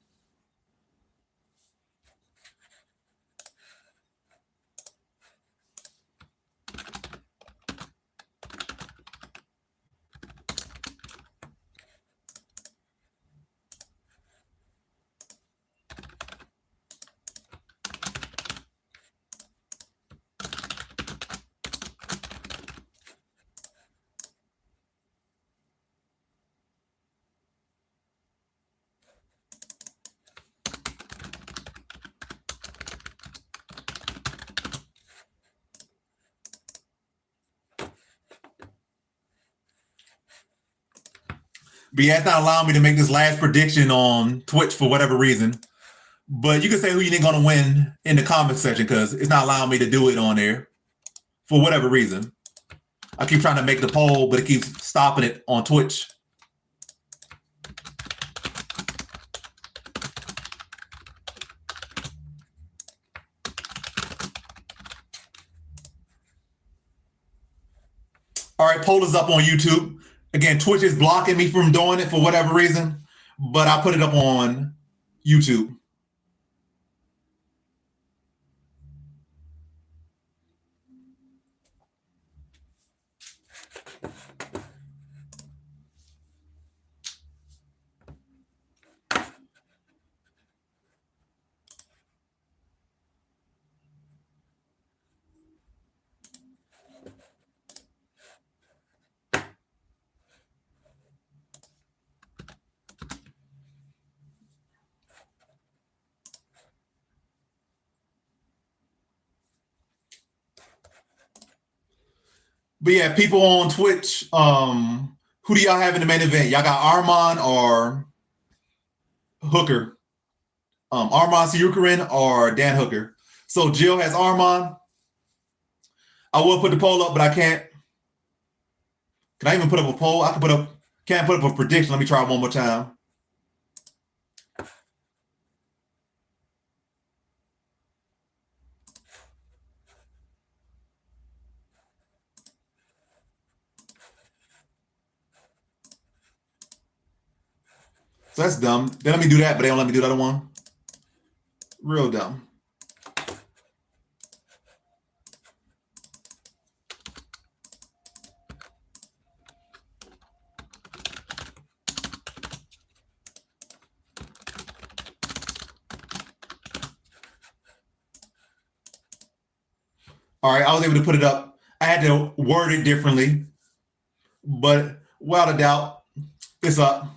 But yeah, it's not allowing me to make this last prediction on Twitch for whatever reason. But you can say who you think going to win in the comment section because it's not allowing me to do it on there for whatever reason. I keep trying to make the poll, but it keeps stopping it on Twitch. All right, poll is up on YouTube. Again, Twitch is blocking me from doing it for whatever reason, but I put it up on YouTube. But yeah, people on Twitch, who do y'all have in the main event? Y'all got Arman or Hooker? Arman Tsarukyan or Dan Hooker? So Jill has Arman. I will put the poll up, but I can't. Can I even put up a poll? I can can't put up a prediction. Let me try it one more time. So that's dumb. They let me do that, but they don't let me do the other one. Real dumb. All right, I was able to put it up. I had to word it differently, but without a doubt, it's up.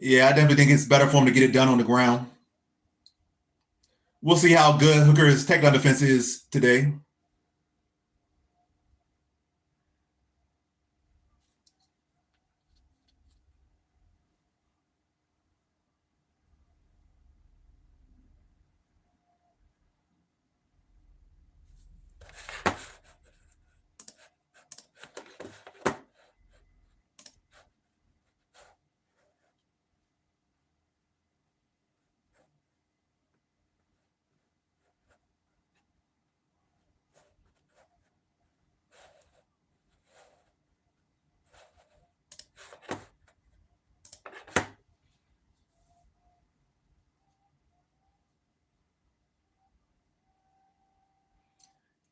Yeah, I definitely think it's better for him to get it done on the ground. We'll see how good Hooker's takedown defense is today.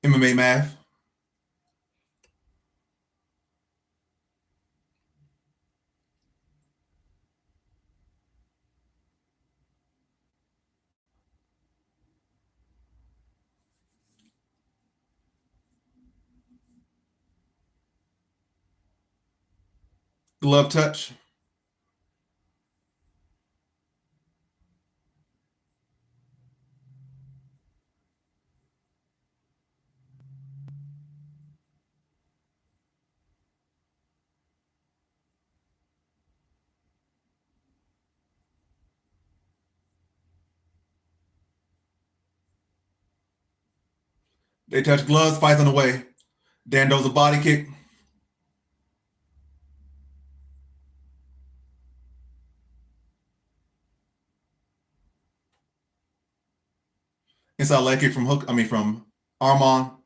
MMA math. Glove touch. They touch gloves, fights on the way. Dando's a body kick. Inside leg kick from from Arman.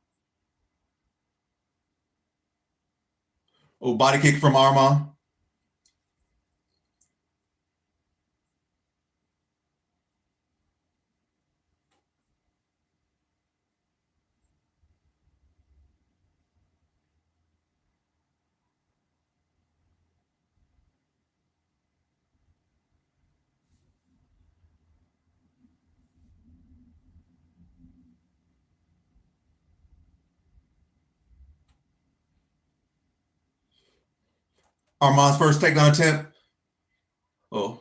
Oh, body kick from Arman. Arman's first takedown attempt. Oh.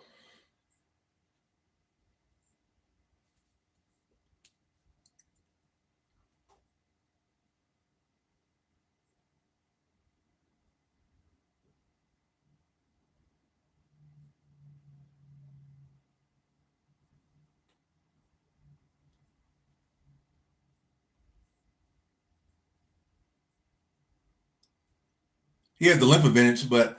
He has the length advantage, but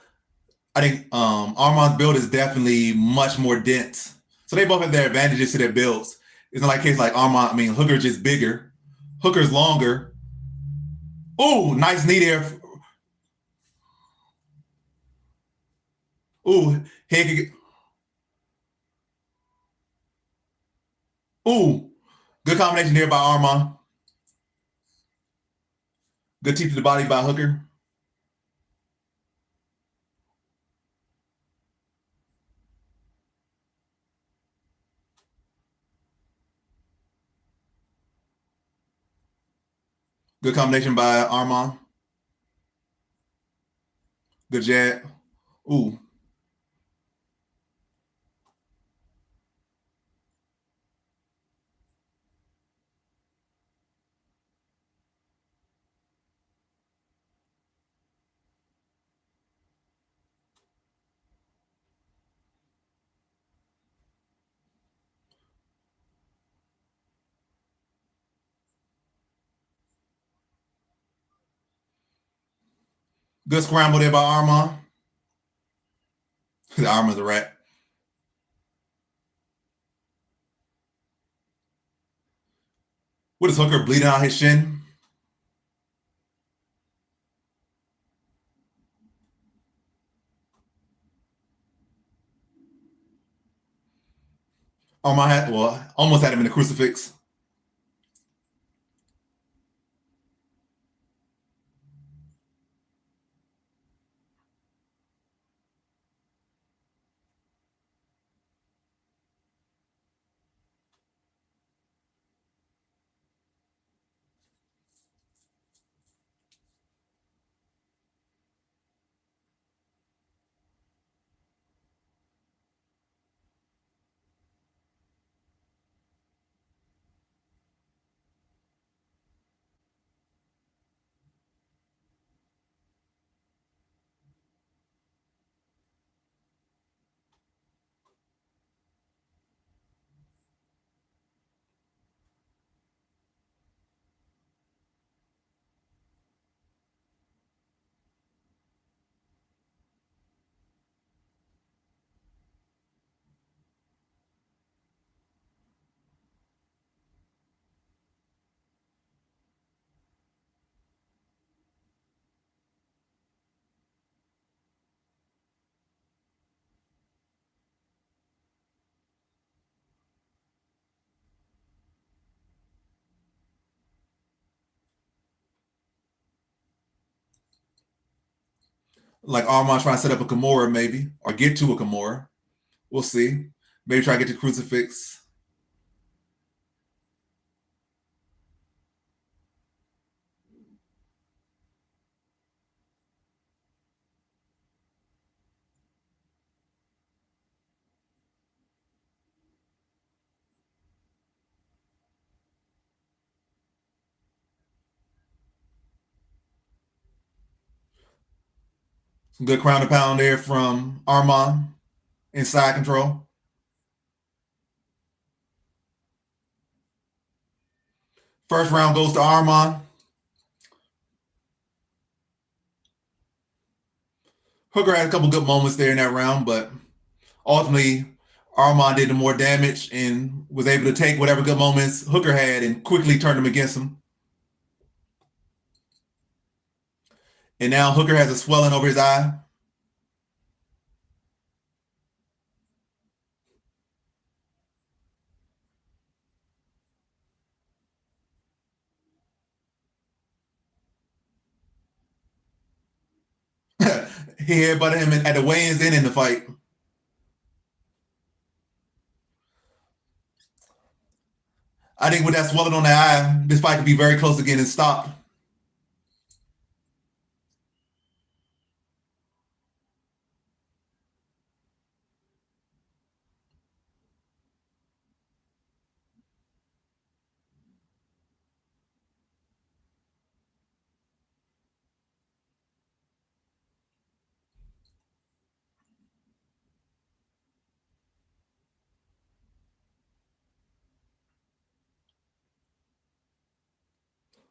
I think Arman's build is definitely much more dense. So they both have their advantages to their builds. It's not like case like Arman, Hooker just bigger. Hooker's longer. Ooh, nice knee there. Ooh, head kick. Ooh, good combination there by Arman. Good teep to the body by Hooker. Good combination by Arman. Good jab. Ooh. Good scramble there by Arman. Arman's a rat. What is Hooker bleeding out his shin? Arman had, almost had him in the crucifix. Like Arman trying to set up a Kimura maybe, or get to a Kimura. We'll see. Maybe try to get to crucifix. Some good crown and pound there from Arman inside control. First round goes to Arman. Hooker had a couple good moments there in that round, but ultimately Arman did the more damage and was able to take whatever good moments Hooker had and quickly turned them against him. And now Hooker has a swelling over his eye. He headbutted him at the weigh-ins and in the fight. I think with that swelling on the eye, this fight could be very close to getting stopped.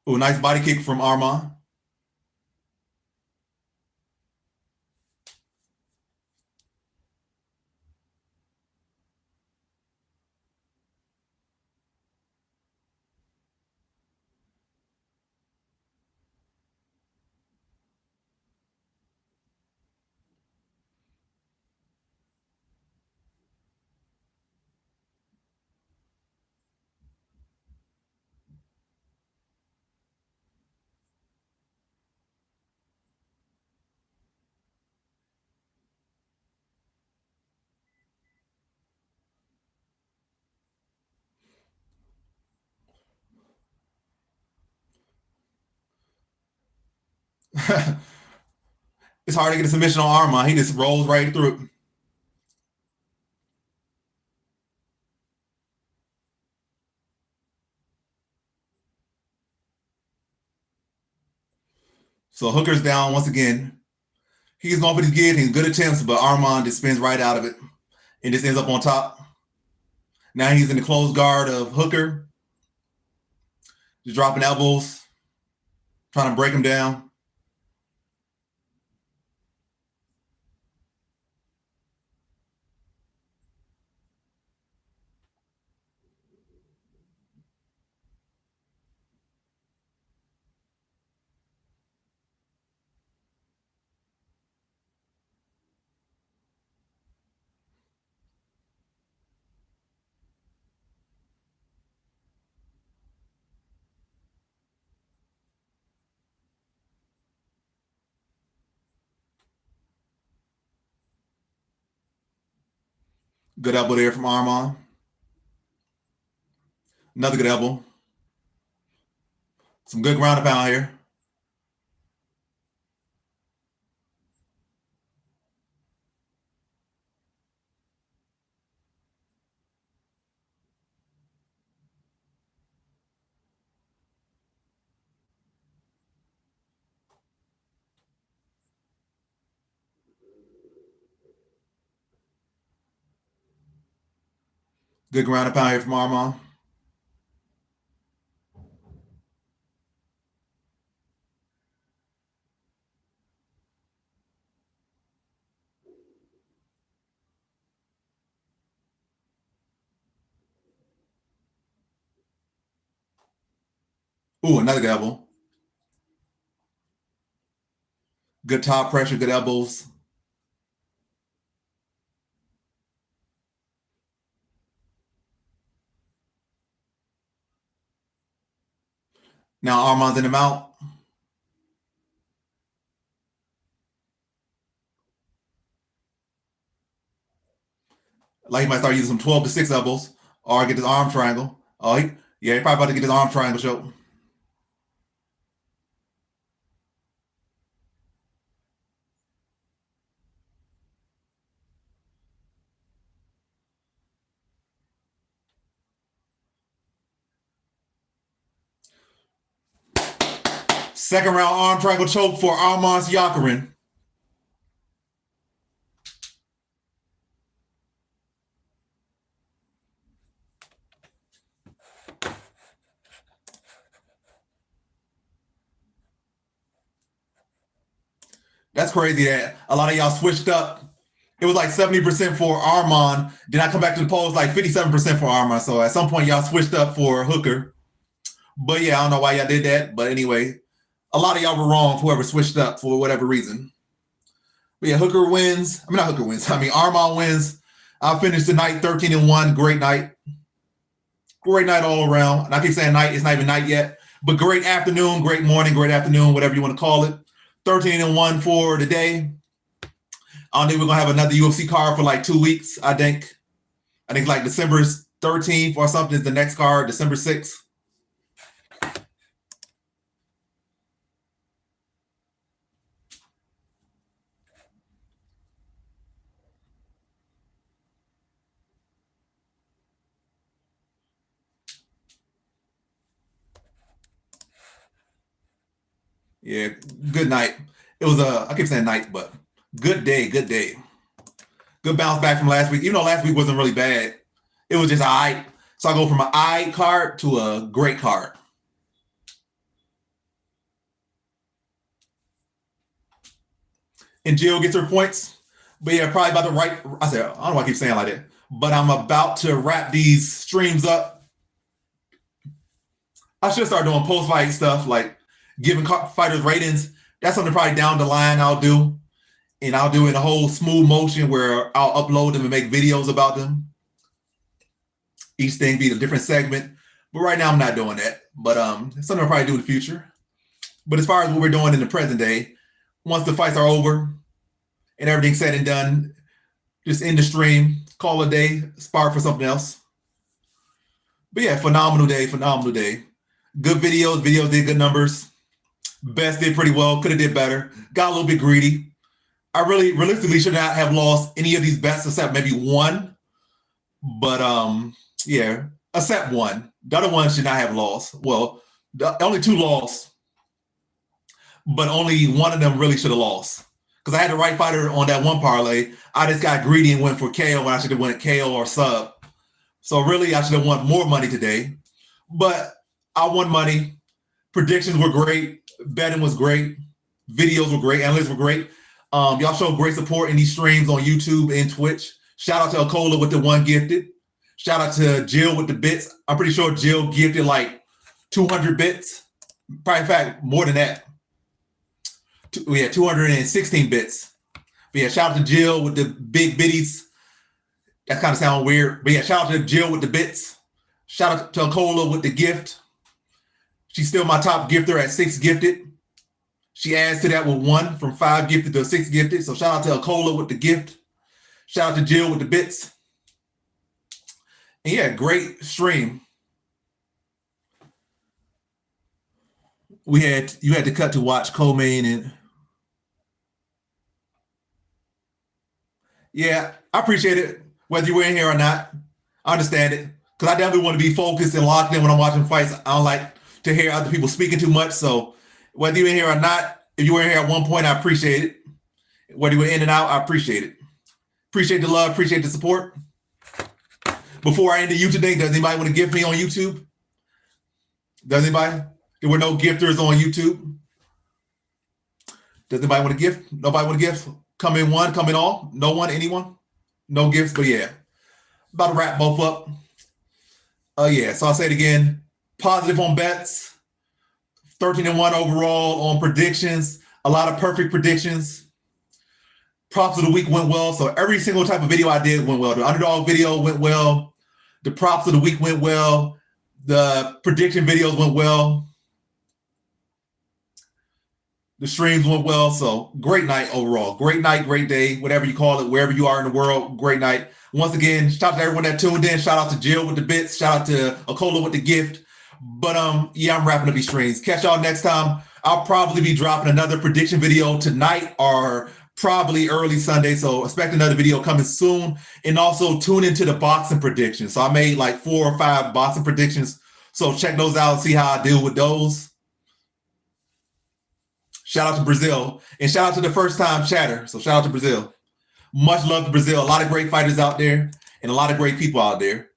Ooh, nice body kick from Arman. It's hard to get a submission on Arman. He just rolls right through it. So Hooker's down once again. He's going for these guillotines, good attempts, but Arman just spins right out of it and just ends up on top. Now he's in the close guard of Hooker, just dropping elbows, trying to break him down. Good elbow there from Arman. Another good elbow. Some good ground and pound here. Good ground and pound here from Arman. Ooh, another good elbow. Good top pressure, good elbows. Now Arman's in the mount. Like he might start using some 12 to 6 elbows or get his arm triangle. Oh, he probably about to get his arm triangle show. Second round arm triangle choke for Arman Yakarin. That's crazy that a lot of y'all switched up. It was like 70% for Arman. Then I come back to the polls like 57% for Arman. So at some point y'all switched up for Hooker. But yeah, I don't know why y'all did that. But anyway, a lot of y'all were wrong, whoever switched up for whatever reason. But yeah, Hooker wins. I mean, not Hooker wins. I mean, Arman wins. I finished the night 13-1. Great night. Great night all around. And I keep saying night. It's not even night yet. But great afternoon, great morning, great afternoon, whatever you want to call it. 13-1 for the day. I don't think we're going to have another UFC card for like 2 weeks, I think. I think like December 13th or something is the next card, December 6th. Yeah, good night. It was I keep saying night, but good day, good day. Good bounce back from last week. Even though last week wasn't really bad, it was just all right. So I go from an I card to a great card. And Jill gets her points. But yeah, probably about to write. I don't know why I keep saying like that. But I'm about to wrap these streams up. I should start doing post-fight stuff, like giving fighters ratings. That's something probably down the line I'll do. And I'll do it in a whole smooth motion where I'll upload them and make videos about them. Each thing be a different segment. But right now I'm not doing that. But something I'll probably do in the future. But as far as what we're doing in the present day, once the fights are over and everything's said and done, just end the stream, call it a day, spark for something else. But yeah, phenomenal day, phenomenal day. Good videos did good numbers. Best did pretty well, could have did better. Got a little bit greedy. I really realistically should not have lost any of these bets except maybe one. But yeah, except one. The other one should not have lost. Well, the only two lost, but only one of them really should have lost. Because I had the right fighter on that one parlay. I just got greedy and went for KO when I should have went KO or sub. So really, I should have won more money today. But I won money. Predictions were great. Betting was great. Videos were great. Analytics were great. Y'all showed great support in these streams on YouTube and Twitch. Shout out to Akola with the one gifted. Shout out to Jill with the bits. I'm pretty sure Jill gifted like 200 bits. Probably, in fact, more than that. We had 216 bits. But yeah, shout out to Jill with the big bitties. That kind of sounds weird. But yeah, shout out to Jill with the bits. Shout out to Akola with the gift. She's still my top gifter at 6 gifted. She adds to that with 1 from 5 gifted to 6 gifted. So shout out to Akola with the gift. Shout out to Jill with the bits. And yeah, great stream. You had to cut to watch co-main and yeah, I appreciate it. Whether you were in here or not, I understand it. Because I definitely want to be focused and locked in when I'm watching fights. I don't like to hear other people speaking too much. So whether you're in here or not, if you were in here at one point, I appreciate it. Whether you were in and out, I appreciate it. Appreciate the love, appreciate the support. Before I end the YouTube thing, does anybody want to gift me on YouTube? Does anybody? There were no gifters on YouTube. Does anybody want to gift? Nobody want to gift? Come in one, come in all? No one, anyone? No gifts, but yeah. About to wrap both up. Yeah, so I'll say it again. Positive on bets. 13-1 overall on predictions. A lot of perfect predictions. Props of the week went well. So every single type of video I did went well. The underdog video went well. The props of the week went well. The prediction videos went well. The streams went well, so great night overall. Great night, great day, whatever you call it, wherever you are in the world, great night. Once again, shout out to everyone that tuned in. Shout out to Jill with the bits. Shout out to Akola with the gift. But yeah, I'm wrapping up these streams. Catch y'all next time. I'll probably be dropping another prediction video tonight or probably early Sunday. So expect another video coming soon. And also tune into the boxing predictions. So I made like 4 or 5 boxing predictions. So check those out and see how I deal with those. Shout out to Brazil. And shout out to the first time chatter. So shout out to Brazil. Much love to Brazil. A lot of great fighters out there and a lot of great people out there.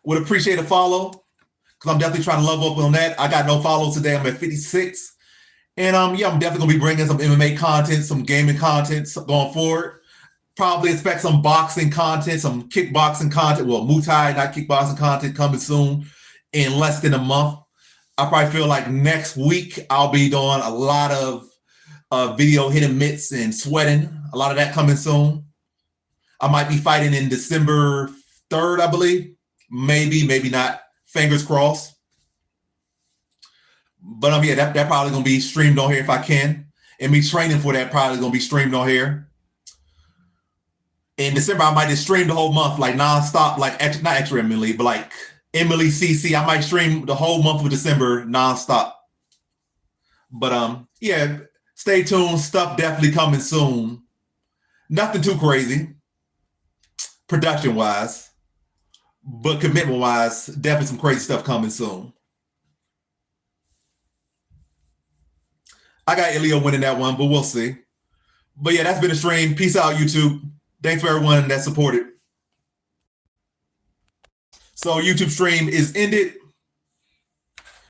Would appreciate a follow because I'm definitely trying to level up on that. I got no follows today. I'm at 56. And yeah, I'm definitely going to be bringing some MMA content, some gaming content going forward. Probably expect some boxing content, some kickboxing content. Well, Muay Thai, not kickboxing content coming soon in less than a month. I probably feel like next week I'll be doing a lot of video hitting mitts and sweating. A lot of that coming soon. I might be fighting in December 3rd, I believe. Maybe, maybe not. Fingers crossed. But yeah, that probably gonna be streamed on here if I can. And me training for that probably gonna be streamed on here. In December, I might just stream the whole month, like nonstop, like not extra Emily, but like Emily CC. I might stream the whole month of December nonstop. But yeah, stay tuned. Stuff definitely coming soon. Nothing too crazy, production-wise, but commitment-wise, definitely some crazy stuff coming soon. I got Ilio winning that one, but we'll see. But yeah, that's been a stream. Peace out, YouTube. Thanks for everyone that supported. So YouTube stream is ended.